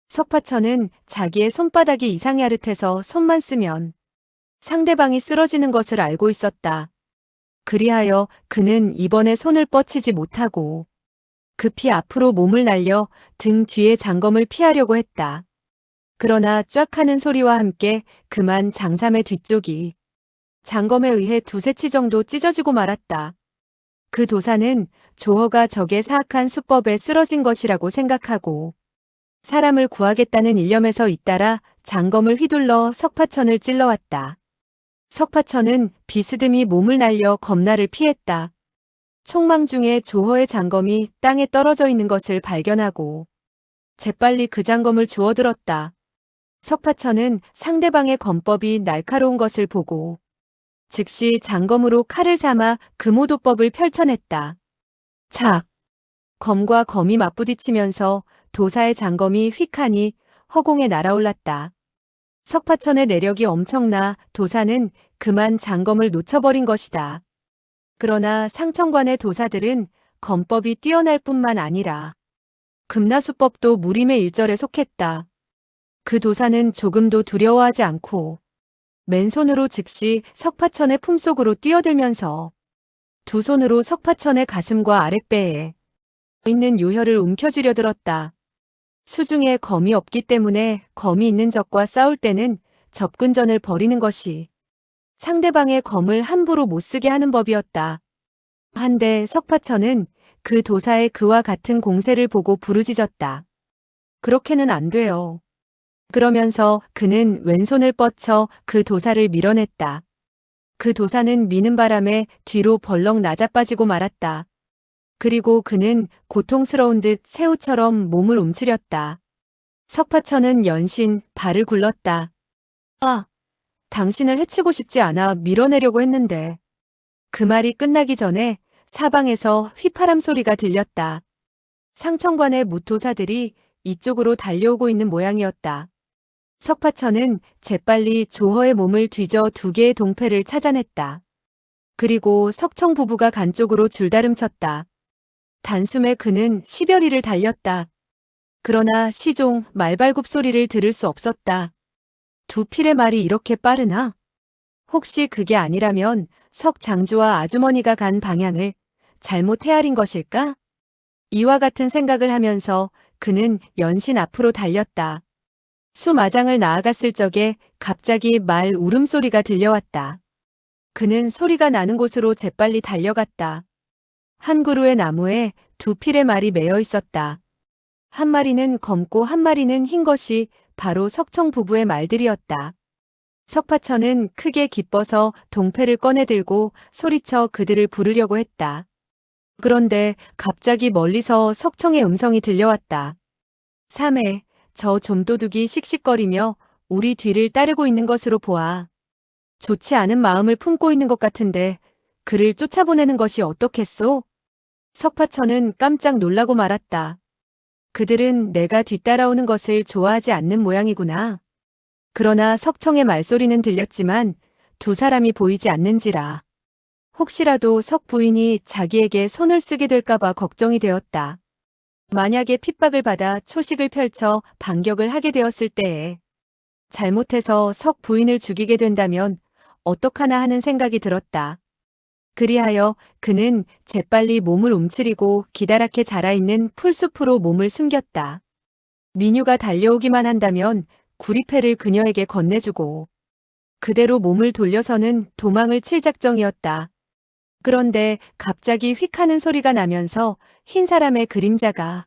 석파천은 자기의 손바닥이 이상히 야릇해서 손만 쓰면 상대방이 쓰러지는 것을 알고 있었다. 그리하여 그는 이번에 손을 뻗치지 못하고 급히 앞으로 몸을 날려 등 뒤에 장검을 피하려고 했다. 그러나 쫙 하는 소리와 함께 그만 장삼의 뒤쪽이 장검에 의해 두세 치 정도 찢어지고 말았다. 그 도사는 조허가 적의 사악한 수법에 쓰러진 것이라고 생각하고 사람을 구하겠다는 일념에서 잇따라 장검을 휘둘러 석파천을 찔러왔다. 석파천은 비스듬히 몸을 날려 검나를 피했다. 총망 중에 조허의 장검이 땅에 떨어져 있는 것을 발견하고 재빨리 그 장검을 주워들었다. 석파천은 상대방의 검법이 날카로운 것을 보고 즉시 장검으로 칼을 삼아 금오도법을 펼쳐냈다. 착! 검과 검이 맞부딪히면서 도사의 장검이 휙하니 허공에 날아올랐다. 석파천의 내력이 엄청나 도사는 그만 장검을 놓쳐버린 것이다. 그러나 상청관의 도사들은 검법이 뛰어날 뿐만 아니라 금나수법도 무림의 일절에 속했다. 그 도사는 조금도 두려워하지 않고 맨손으로 즉시 석파천의 품속으로 뛰어들면서 두 손으로 석파천의 가슴과 아랫배에 있는 요혈을 움켜쥐려 들었다. 수중에 검이 없기 때문에 검이 있는 적과 싸울 때는 접근전을 벌이는 것이 상대방의 검을 함부로 못쓰게 하는 법이었다. 한데 석파천은 그 도사의 그와 같은 공세를 보고 부르짖었다. 그렇게는 안 돼요. 그러면서 그는 왼손을 뻗쳐 그 도사를 밀어냈다. 그 도사는 미는 바람에 뒤로 벌렁 낮아빠지고 말았다. 그리고 그는 고통스러운 듯 새우처럼 몸을 움츠렸다. 석파천은 연신 발을 굴렀다. 아, 당신을 해치고 싶지 않아 밀어내려고 했는데. 그 말이 끝나기 전에 사방에서 휘파람 소리가 들렸다. 상청관의 무토사들이 이쪽으로 달려오고 있는 모양이었다. 석파천은 재빨리 조허의 몸을 뒤져 두 개의 동패를 찾아냈다. 그리고 석청 부부가 간 쪽으로 줄다름쳤다. 단숨에 그는 시별이를 달렸다. 그러나 시종 말발굽 소리를 들을 수 없었다. 두 필의 말이 이렇게 빠르나? 혹시 그게 아니라면 석 장주와 아주머니가 간 방향을 잘못 헤아린 것일까? 이와 같은 생각을 하면서 그는 연신 앞으로 달렸다. 수마장을 나아갔을 적에 갑자기 말 울음소리가 들려왔다. 그는 소리가 나는 곳으로 재빨리 달려갔다. 한 그루의 나무에 두 필의 말이 매여 있었다. 한 마리는 검고 한 마리는 흰 것이 바로 석청 부부의 말들이었다. 석파천은 크게 기뻐서 동패를 꺼내 들고 소리쳐 그들을 부르려고 했다. 그런데 갑자기 멀리서 석청의 음성이 들려왔다. 3회, 저 좀도둑이 씩씩거리며 우리 뒤를 따르고 있는 것으로 보아. 좋지 않은 마음을 품고 있는 것 같은데 그를 쫓아보내는 것이 어떻겠소? 석파천은 깜짝 놀라고 말았다. 그들은 내가 뒤따라오는 것을 좋아하지 않는 모양이구나. 그러나 석청의 말소리는 들렸지만 두 사람이 보이지 않는지라. 혹시라도 석 부인이 자기에게 손을 쓰게 될까봐 걱정이 되었다. 만약에 핍박을 받아 초식을 펼쳐 반격을 하게 되었을 때에 잘못해서 석 부인을 죽이게 된다면 어떡하나 하는 생각이 들었다. 그리하여 그는 재빨리 몸을 움츠리고 기다랗게 자라있는 풀숲으로 몸을 숨겼다. 민유가 달려오기만 한다면 구리패를 그녀에게 건네주고 그대로 몸을 돌려서는 도망을 칠 작정이었다. 그런데 갑자기 휙 하는 소리가 나면서 흰 사람의 그림자가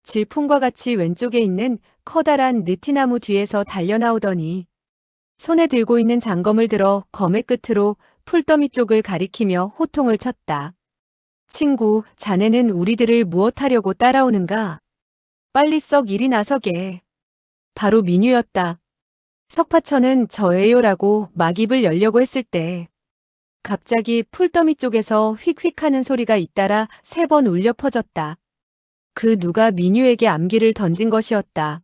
질풍과 같이 왼쪽에 있는 커다란 느티나무 뒤에서 달려나오더니 손에 들고 있는 장검을 들어 검의 끝으로 풀더미 쪽을 가리키며 호통을 쳤다. 친구, 자네는 우리들을 무엇하려고 따라오는가? 빨리 썩 이리 나서게. 바로 민유였다. 석파천은 저예요라고 막 입을 열려고 했을 때 갑자기 풀더미 쪽에서 휙휙 하는 소리가 잇따라 3번 울려 퍼졌다. 그 누가 민유에게 암기를 던진 것이었다.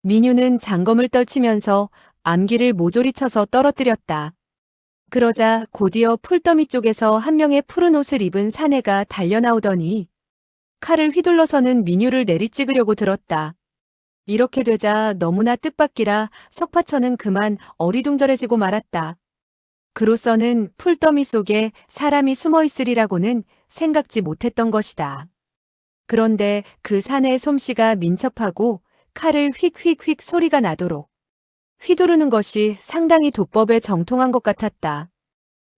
민유는 장검을 떨치면서 암기를 모조리 쳐서 떨어뜨렸다. 그러자 곧이어 풀더미 쪽에서 한 명의 푸른 옷을 입은 사내가 달려나오더니 칼을 휘둘러서는 민유를 내리찍으려고 들었다. 이렇게 되자 너무나 뜻밖이라 석파천은 그만 어리둥절해지고 말았다. 그로서는 풀더미 속에 사람이 숨어 있으리라고는 생각지 못했던 것이다. 그런데 그 사내의 솜씨가 민첩하고 칼을 휙휙휙 소리가 나도록 휘두르는 것이 상당히 도법에 정통한 것 같았다.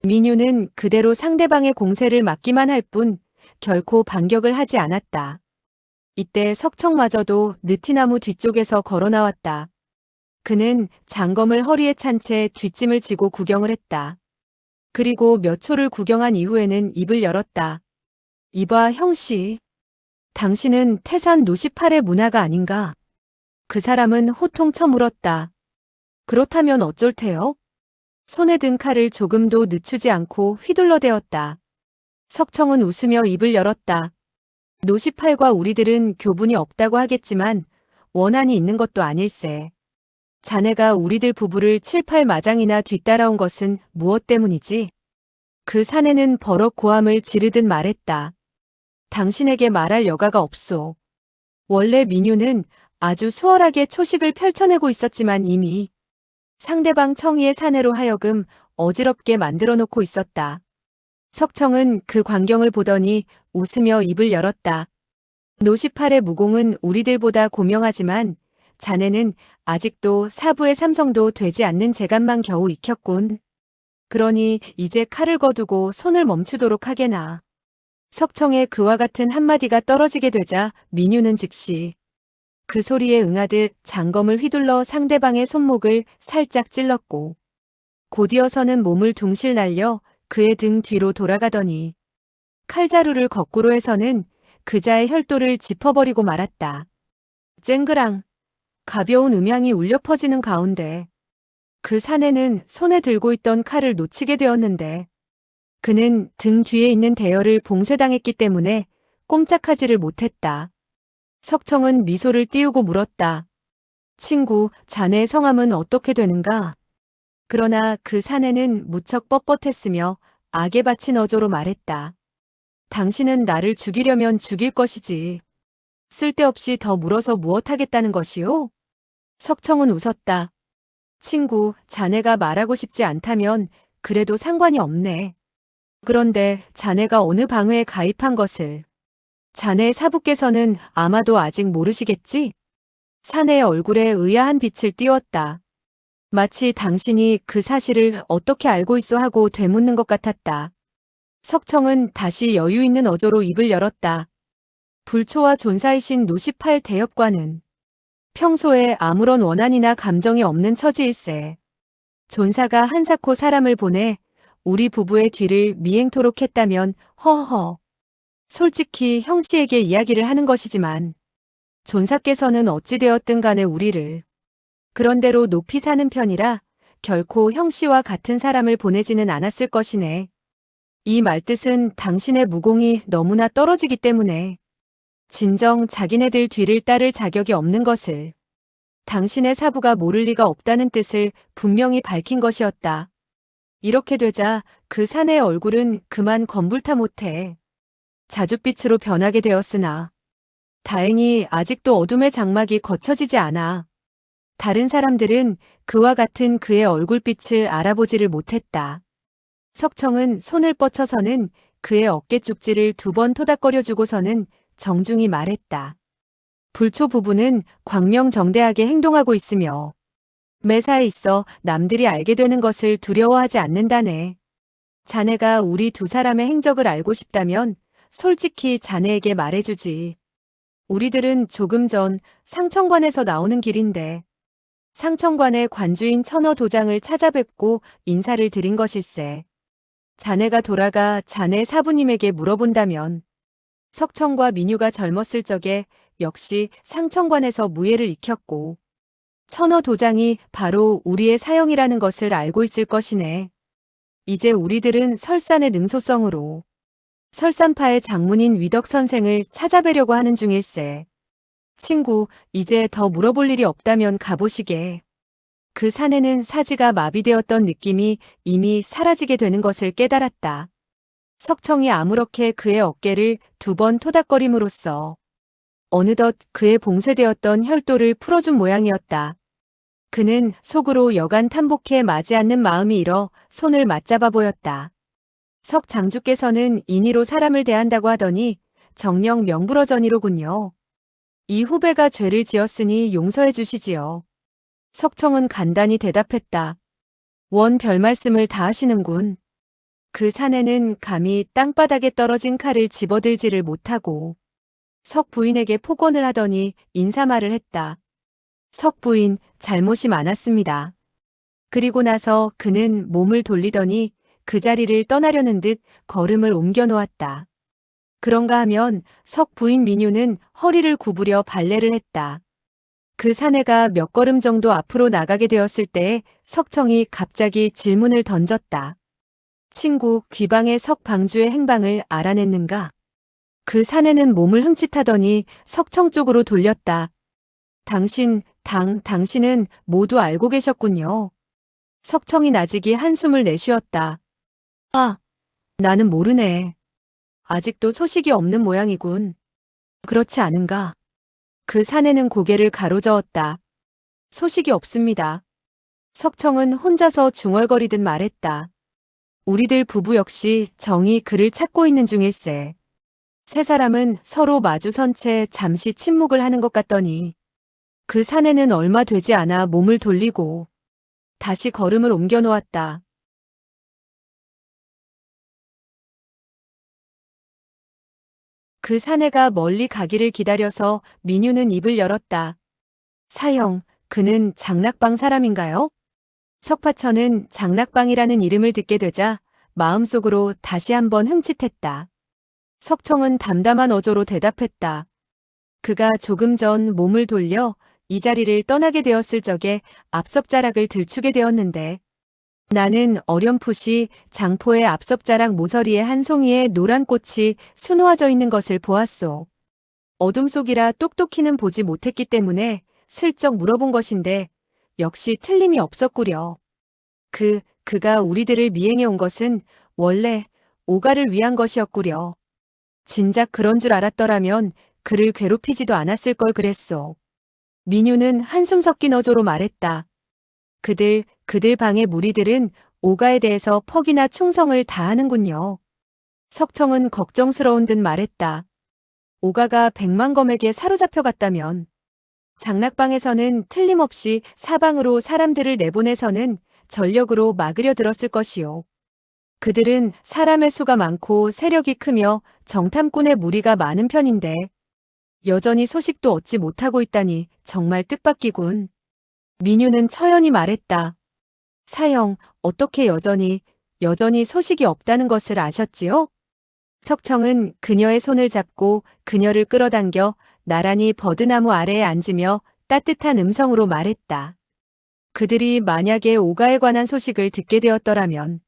민유는 그대로 상대방의 공세를 막기만 할 뿐 결코 반격을 하지 않았다. 이때 석청마저도 느티나무 뒤쪽에서 걸어 나왔다. 그는 장검을 허리에 찬 채 뒷짐을 지고 구경을 했다. 그리고 몇 초를 구경한 이후에는 입을 열었다. 이봐 형씨. 당신은 태산 노시팔의 문화가 아닌가? 그 사람은 호통쳐 물었다. 그렇다면 어쩔 테요? 손에 든 칼을 조금도 늦추지 않고 휘둘러대었다. 석청은 웃으며 입을 열었다. 노시팔과 우리들은 교분이 없다고 하겠지만 원한이 있는 것도 아닐세. 자네가 우리들 부부를 7, 8마장이나 뒤따라온 것은 무엇 때문이지? 그 사내는 버럭 고함을 지르듯 말했다. 당신에게 말할 여가가 없소. 원래 민유는 아주 수월하게 초식을 펼쳐내고 있었지만 이미 상대방 청이의 사내로 하여금 어지럽게 만들어 놓고 있었다. 석청은 그 광경을 보더니 웃으며 입을 열었다. 노시팔의 무공은 우리들보다 고명하지만 자네는 아직도 사부의 삼성도 되지 않는 재간만 겨우 익혔군. 그러니 이제 칼을 거두고 손을 멈추도록 하게나. 석청의 그와 같은 한마디가 떨어지게 되자 민유는 즉시 그 소리에 응하듯 장검을 휘둘러 상대방의 손목을 살짝 찔렀고 곧이어서는 몸을 둥실 날려 그의 등 뒤로 돌아가더니 칼자루를 거꾸로 해서는 그자의 혈도를 짚어버리고 말았다. 쨍그랑 가벼운 음향이 울려 퍼지는 가운데 그 사내는 손에 들고 있던 칼을 놓치게 되었는데 그는 등 뒤에 있는 대열을 봉쇄당했기 때문에 꼼짝하지를 못했다. 석청은 미소를 띄우고 물었다. 친구, 자네의 성함은 어떻게 되는가? 그러나 그 사내는 무척 뻣뻣했으며 악에 바친 어조로 말했다. 당신은 나를 죽이려면 죽일 것이지. 쓸데없이 더 물어서 무엇하겠다는 것이요? 석청은 웃었다. 친구, 자네가 말하고 싶지 않다면 그래도 상관이 없네. 그런데 자네가 어느 방회에 가입한 것을 자네 사부께서는 아마도 아직 모르시겠지? 사내의 얼굴에 의아한 빛을 띄웠다. 마치 당신이 그 사실을 어떻게 알고 있어 하고 되묻는 것 같았다. 석청은 다시 여유 있는 어조로 입을 열었다. 불초와 존사이신 노시팔 대엽과는 평소에 아무런 원한이나 감정이 없는 처지일세. 존사가 한사코 사람을 보내 우리 부부의 뒤를 미행토록 했다면 허허. 솔직히 형씨에게 이야기를 하는 것이지만 존사께서는 어찌되었든 간에 우리를 그런대로 높이 사는 편이라 결코 형씨와 같은 사람을 보내지는 않았을 것이네. 이 말뜻은 당신의 무공이 너무나 떨어지기 때문에 진정 자기네들 뒤를 따를 자격이 없는 것을 당신의 사부가 모를 리가 없다는 뜻을 분명히 밝힌 것이었다. 이렇게 되자 그 사내의 얼굴은 그만 검불타 못해 자줏빛으로 변하게 되었으나 다행히 아직도 어둠의 장막이 걷혀지지 않아. 다른 사람들은 그와 같은 그의 얼굴빛을 알아보지를 못했다. 석청은 손을 뻗쳐서는 그의 어깨 쪽지를 2번 토닥거려주고서는 정중히 말했다. 불초 부부는 광명정대하게 행동하고 있으며 매사에 있어 남들이 알게 되는 것을 두려워하지 않는다네. 자네가 우리 2사람의 행적을 알고 싶다면 솔직히 자네에게 말해주지. 우리들은 조금 전 상천관에서 나오는 길인데 상천관의 관주인 천호 도장을 찾아뵙고 인사를 드린 것일세. 자네가 돌아가 자네 사부님에게 물어본다면 석청과 민유가 젊었을 적에 역시 상천관에서 무예를 익혔고 천호 도장이 바로 우리의 사형이라는 것을 알고 있을 것이네. 이제 우리들은 설산의 능소성으로 설산파의 장문인 위덕 선생을 찾아뵈려고 하는 중일세. 친구, 이제 더 물어볼 일이 없다면 가보시게. 그 사내는 사지가 마비되었던 느낌이 이미 사라지게 되는 것을 깨달았다. 석청이 아무렇게 그의 어깨를 2번 토닥거림으로써 어느덧 그의 봉쇄되었던 혈도를 풀어준 모양이었다. 그는 속으로 여간 탐복해 마지 않는 마음이 일어 손을 맞잡아 보였다. 석 장주께서는 인의로 사람을 대한다고 하더니 정녕 명불허전이로군요. 이 후배가 죄를 지었으니 용서해 주시지요. 석청은 간단히 대답했다. 원 별말씀을 다 하시는군. 그 사내는 감히 땅바닥에 떨어진 칼을 집어들지를 못하고 석 부인에게 폭언을 하더니 인사말을 했다. 석 부인, 잘못이 많았습니다. 그리고 나서 그는 몸을 돌리더니 그 자리를 떠나려는 듯 걸음을 옮겨 놓았다. 그런가 하면 석 부인 민유는 허리를 구부려 발레를 했다. 그 사내가 몇 걸음 정도 앞으로 나가게 되었을 때에 석청이 갑자기 질문을 던졌다. 친구, 귀방의 석방주의 행방을 알아냈는가? 그 사내는 몸을 흠칫하더니 석청 쪽으로 돌렸다. 당신은 모두 알고 계셨군요. 석청이 나직이 한숨을 내쉬었다. 아, 나는 모르네. 아직도 소식이 없는 모양이군. 그렇지 않은가? 그 사내는 고개를 가로저었다. 소식이 없습니다. 석청은 혼자서 중얼거리듯 말했다. 우리들 부부 역시 정이 그를 찾고 있는 중일세. 세 사람은 서로 마주선 채 잠시 침묵을 하는 것 같더니 그 사내는 얼마 되지 않아 몸을 돌리고 다시 걸음을 옮겨 놓았다. 그 사내가 멀리 가기를 기다려서 민유는 입을 열었다. 사형, 그는 장락방 사람인가요? 석파천은 장락방이라는 이름을 듣게 되자 마음속으로 다시 한번 흠칫했다. 석청은 담담한 어조로 대답했다. 그가 조금 전 몸을 돌려 이 자리를 떠나게 되었을 적에 앞섭자락을 들추게 되었는데 나는 어렴풋이 장포의 앞섭자락 모서리에 한 송이의 노란 꽃이 수놓아져 있는 것을 보았소. 어둠 속이라 똑똑히는 보지 못했기 때문에 슬쩍 물어본 것인데 역시 틀림이 없었구려. 그가 우리들을 미행해 온 것은 원래 오가를 위한 것이었구려. 진작 그런 줄 알았더라면 그를 괴롭히지도 않았을 걸 그랬소. 민유는 한숨 섞인 어조로 말했다. 그들 방의 무리들은 오가에 대해서 퍽이나 충성을 다하는군요. 석청은 걱정스러운 듯 말했다. 오가가 백만검에게 사로잡혀갔다면 장락방에서는 틀림없이 사방으로 사람들을 내보내서는 전력으로 막으려 들었을 것이요. 그들은 사람의 수가 많고 세력이 크며 정탐꾼의 무리가 많은 편인데 여전히 소식도 얻지 못하고 있다니 정말 뜻밖이군. 민유는 처연히 말했다. 사형, 어떻게 여전히 소식이 없다는 것을 아셨지요? 석청은 그녀의 손을 잡고 그녀를 끌어당겨 나란히 버드나무 아래에 앉으며 따뜻한 음성으로 말했다. 그들이 만약에 오가에 관한 소식을 듣게 되었더라면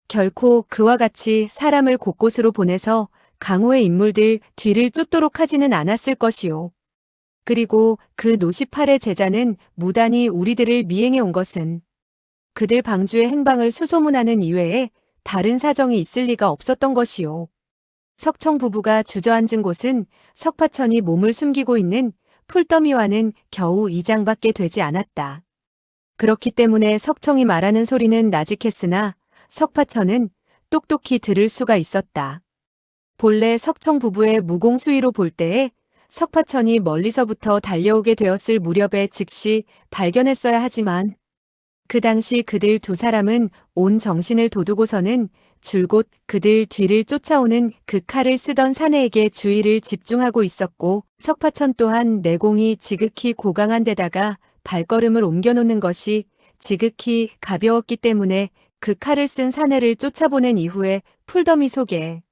결코 그와 같이 사람을 곳곳으로 보내서 강호의 인물들 뒤를 쫓도록 하지는 않았을 것이요. 그리고 그 노시팔의 제자는 무단히 우리들을 미행해 온 것은 그들 방주의 행방을 수소문하는 이외에 다른 사정이 있을 리가 없었던 것이요. 석청 부부가 주저앉은 곳은 석파천이 몸을 숨기고 있는 풀더미와는 겨우 2장밖에 되지 않았다. 그렇기 때문에 석청이 말하는 소리는 나직했으나 석파천은 똑똑히 들을 수가 있었다. 본래 석청 부부의 무공수의로 볼 때에 석파천이 멀리서부터 달려오게 되었을 무렵에 즉시 발견했어야 하지만 그 당시 그들 두 사람은 온 정신을 돋우고서는 줄곧 그들 뒤를 쫓아오는 그 칼을 쓰던 사내에게 주의를 집중하고 있었고 석파천 또한 내공이 지극히 고강한 데다가 발걸음을 옮겨놓는 것이 지극히 가벼웠기 때문에 그 칼을 쓴 사내를 쫓아보낸 이후에 풀더미 속에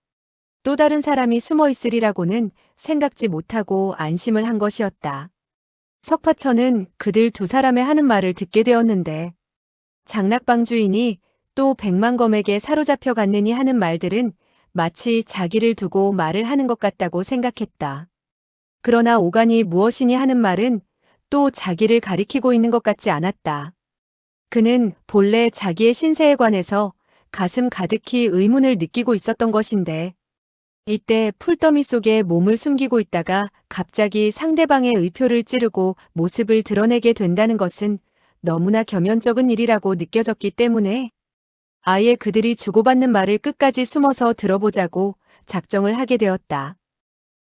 또 다른 사람이 숨어 있으리라고는 생각지 못하고 안심을 한 것이었다. 석파천은 그들 두 사람의 하는 말을 듣게 되었는데 장락방 주인이 또 백만검에게 사로잡혀 갔느니 하는 말들은 마치 자기를 두고 말을 하는 것 같다고 생각했다. 그러나 오간이 무엇이니 하는 말은 또 자기를 가리키고 있는 것 같지 않았다. 그는 본래 자기의 신세에 관해서 가슴 가득히 의문을 느끼고 있었던 것인데 이때 풀더미 속에 몸을 숨기고 있다가 갑자기 상대방의 의표를 찌르고 모습을 드러내게 된다는 것은 너무나 겸연쩍은 일이라고 느껴졌기 때문에 아예 그들이 주고받는 말을 끝까지 숨어서 들어보자고 작정을 하게 되었다.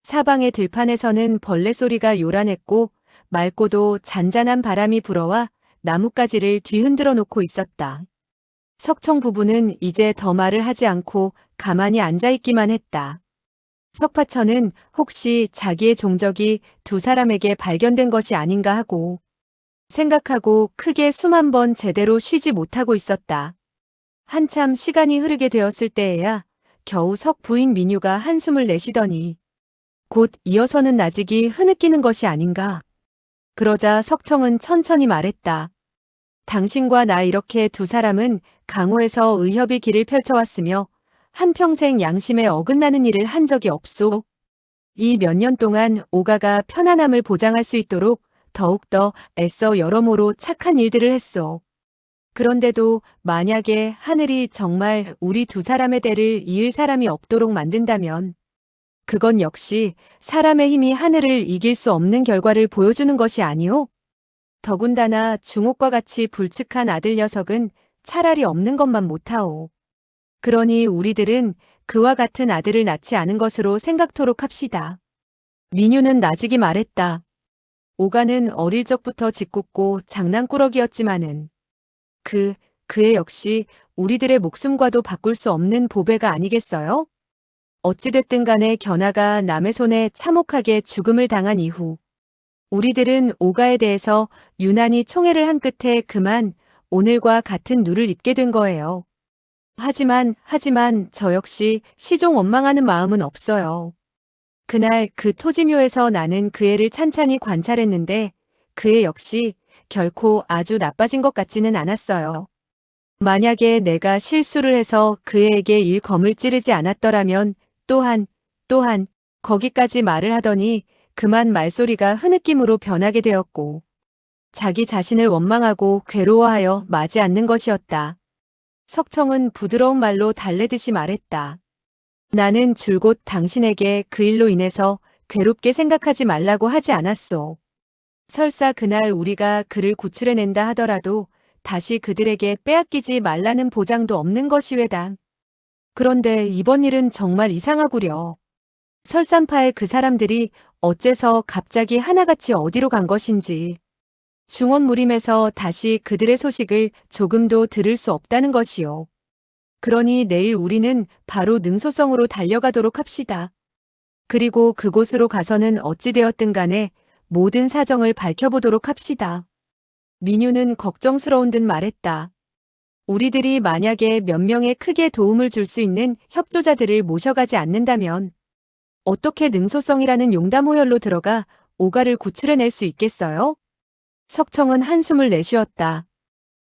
사방의 들판에서는 벌레 소리가 요란했고 맑고도 잔잔한 바람이 불어와 나뭇가지를 뒤흔들어 놓고 있었다. 석청 부부는 이제 더 말을 하지 않고 가만히 앉아있기만 했다. 석파천은 혹시 자기의 종적이 두 사람에게 발견된 것이 아닌가 하고 생각하고 크게 숨 한 번 제대로 쉬지 못하고 있었다. 한참 시간이 흐르게 되었을 때에야 겨우 석 부인 민유가 한숨을 내쉬더니 곧 이어서는 나직이 흐느끼는 것이 아닌가. 그러자 석청은 천천히 말했다. 당신과 나 이렇게 두 사람은 강호에서 의협의 길을 펼쳐왔으며 한평생 양심에 어긋나는 일을 한 적이 없소. 이 몇 년 동안 오가가 편안함을 보장할 수 있도록 더욱더 애써 여러모로 착한 일들을 했소. 그런데도 만약에 하늘이 정말 우리 두 사람의 대를 이을 사람이 없도록 만든다면 그건 역시 사람의 힘이 하늘을 이길 수 없는 결과를 보여주는 것이 아니오? 더군다나 중옥과 같이 불측한 아들 녀석은 차라리 없는 것만 못하오. 그러니 우리들은 그와 같은 아들을 낳지 않은 것으로 생각토록 합시다. 민유는 나직이 말했다. 오가는 어릴 적부터 짓궂고 장난꾸러기였지만은 그의 역시 우리들의 목숨과도 바꿀 수 없는 보배가 아니겠어요? 어찌됐든 간에 견아가 남의 손에 참혹하게 죽음을 당한 이후 우리들은 오가에 대해서 유난히 총애를 한 끝에 그만 오늘과 같은 누를 입게 된 거예요. 하지만 저 역시 시종 원망하는 마음은 없어요. 그날 그 토지묘에서 나는 그 애를 찬찬히 관찰했는데 그 애 역시 결코 아주 나빠진 것 같지는 않았어요. 만약에 내가 실수를 해서 그 애에게 일검을 찌르지 않았더라면 또한 거기까지 말을 하더니 그만 말소리가 흐느낌으로 변하게 되었고 자기 자신을 원망하고 괴로워하여 마지 않는 것이었다. 석청은 부드러운 말로 달래듯이 말했다. 나는 줄곧 당신에게 그 일로 인해서 괴롭게 생각하지 말라고 하지 않았소. 설사 그날 우리가 그를 구출해낸다 하더라도 다시 그들에게 빼앗기지 말라는 보장도 없는 것이 외다. 그런데 이번 일은 정말 이상하구려. 설산파의 그 사람들이 어째서 갑자기 하나같이 어디로 간 것인지 중원무림에서 다시 그들의 소식을 조금도 들을 수 없다는 것이요. 그러니 내일 우리는 바로 능소성으로 달려가도록 합시다. 그리고 그곳으로 가서는 어찌되었든 간에 모든 사정을 밝혀보도록 합시다. 민유는 걱정스러운 듯 말했다. 우리들이 만약에 몇 명의 크게 도움을 줄 수 있는 협조자들을 모셔가지 않는다면 어떻게 능소성이라는 용담호열로 들어가 오가를 구출해낼 수 있겠어요? 석청은 한숨을 내쉬었다.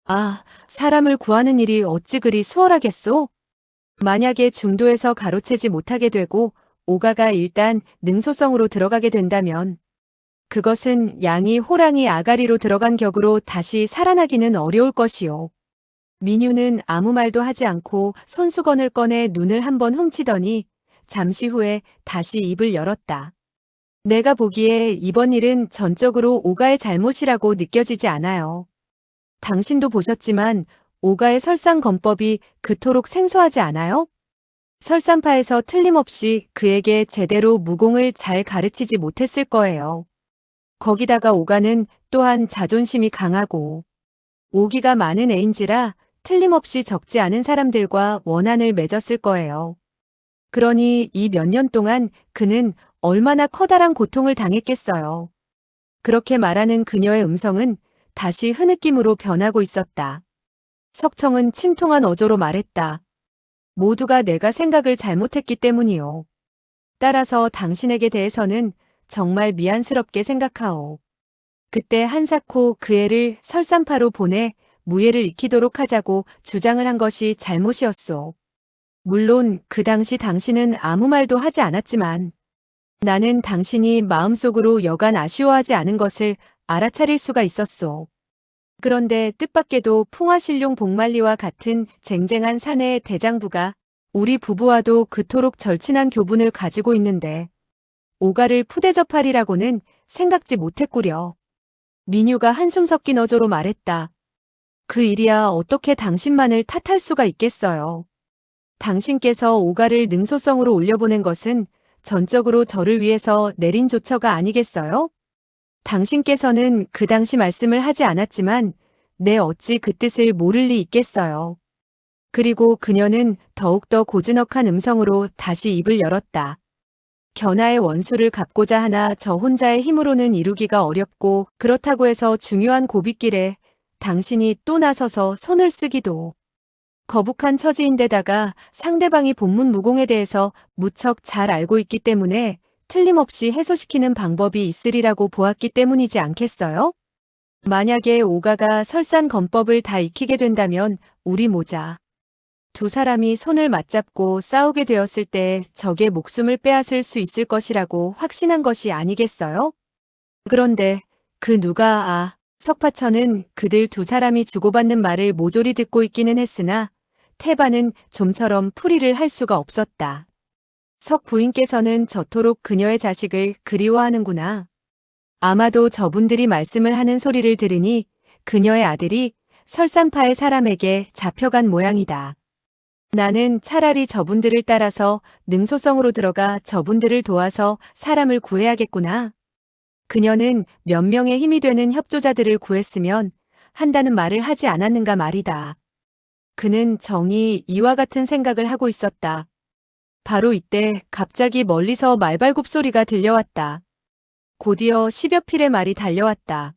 아, 사람을 구하는 일이 어찌 그리 수월하겠소? 만약에 중도에서 가로채지 못하게 되고 오가가 일단 능소성으로 들어가게 된다면 그것은 양이 호랑이 아가리로 들어간 격으로 다시 살아나기는 어려울 것이요. 민유는 아무 말도 하지 않고 손수건을 꺼내 눈을 한번 훔치더니 잠시 후에 다시 입을 열었다. 내가 보기에 이번 일은 전적으로 오가의 잘못이라고 느껴지지 않아요. 당신도 보셨지만 오가의 설상건법이 그토록 생소하지 않아요? 설산파에서 틀림없이 그에게 제대로 무공을 잘 가르치지 못했을 거예요. 거기다가 오가는 또한 자존심이 강하고 오기가 많은 애인지라 틀림없이 적지 않은 사람들과 원한을 맺었을 거예요. 그러니 이 몇 년 동안 그는 얼마나 커다란 고통을 당했겠어요. 그렇게 말하는 그녀의 음성은 다시 흐느낌으로 변하고 있었다. 석청은 침통한 어조로 말했다. 모두가 내가 생각을 잘못했기 때문이요. 따라서 당신에게 대해서는 정말 미안스럽게 생각하오. 그때 한사코 그 애를 설산파로 보내 무예를 익히도록 하자고 주장을 한 것이 잘못이었소. 물론 그 당시 당신은 아무 말도 하지 않았지만 나는 당신이 마음속으로 여간 아쉬워하지 않은 것을 알아차릴 수가 있었소. 그런데 뜻밖에도 풍화신룡 복말리와 같은 쟁쟁한 사내의 대장부가 우리 부부와도 그토록 절친한 교분을 가지고 있는데 오가를 푸대접하리라고는 생각지 못했구려. 민유가 한숨 섞인 어조로 말했다. 그 일이야 어떻게 당신만을 탓할 수가 있겠어요. 당신께서 오가를 능소성으로 올려보낸 것은 전적으로 저를 위해서 내린 조처가 아니겠어요? 당신께서는 그 당시 말씀을 하지 않았지만 내 어찌 그 뜻을 모를 리 있겠어요. 그리고 그녀는 더욱더 고즈넉한 음성으로 다시 입을 열었다. 견아의 원수를 갚고자 하나 저 혼자의 힘으로는 이루기가 어렵고 그렇다고 해서 중요한 고빗길에 당신이 또 나서서 손을 쓰기도 거북한 처지인데다가 상대방이 본문 무공에 대해서 무척 잘 알고 있기 때문에 틀림없이 해소시키는 방법이 있으리라고 보았기 때문이지 않겠어요? 만약에 오가가 설산건법을 다 익히게 된다면 우리 모자 두 사람이 손을 맞잡고 싸우게 되었을 때 적의 목숨을 빼앗을 수 있을 것이라고 확신한 것이 아니겠어요? 그런데 그 누가 석파처는 그들 두 사람이 주고받는 말을 모조리 듣고 있기는 했으나 태바는 좀처럼 풀이를 할 수가 없었다. 석 부인께서는 저토록 그녀의 자식을 그리워하는구나. 아마도 저분들이 말씀을 하는 소리를 들으니 그녀의 아들이 설산파의 사람에게 잡혀간 모양이다. 나는 차라리 저분들을 따라서 능소성으로 들어가 저분들을 도와서 사람을 구해야겠구나. 그녀는 몇 명의 힘이 되는 협조자들을 구했으면 한다는 말을 하지 않았는가 말이다. 그는 정히 이와 같은 생각을 하고 있었다. 바로 이때 갑자기 멀리서 말발굽 소리가 들려왔다. 곧이어 10여 필의 말이 달려왔다.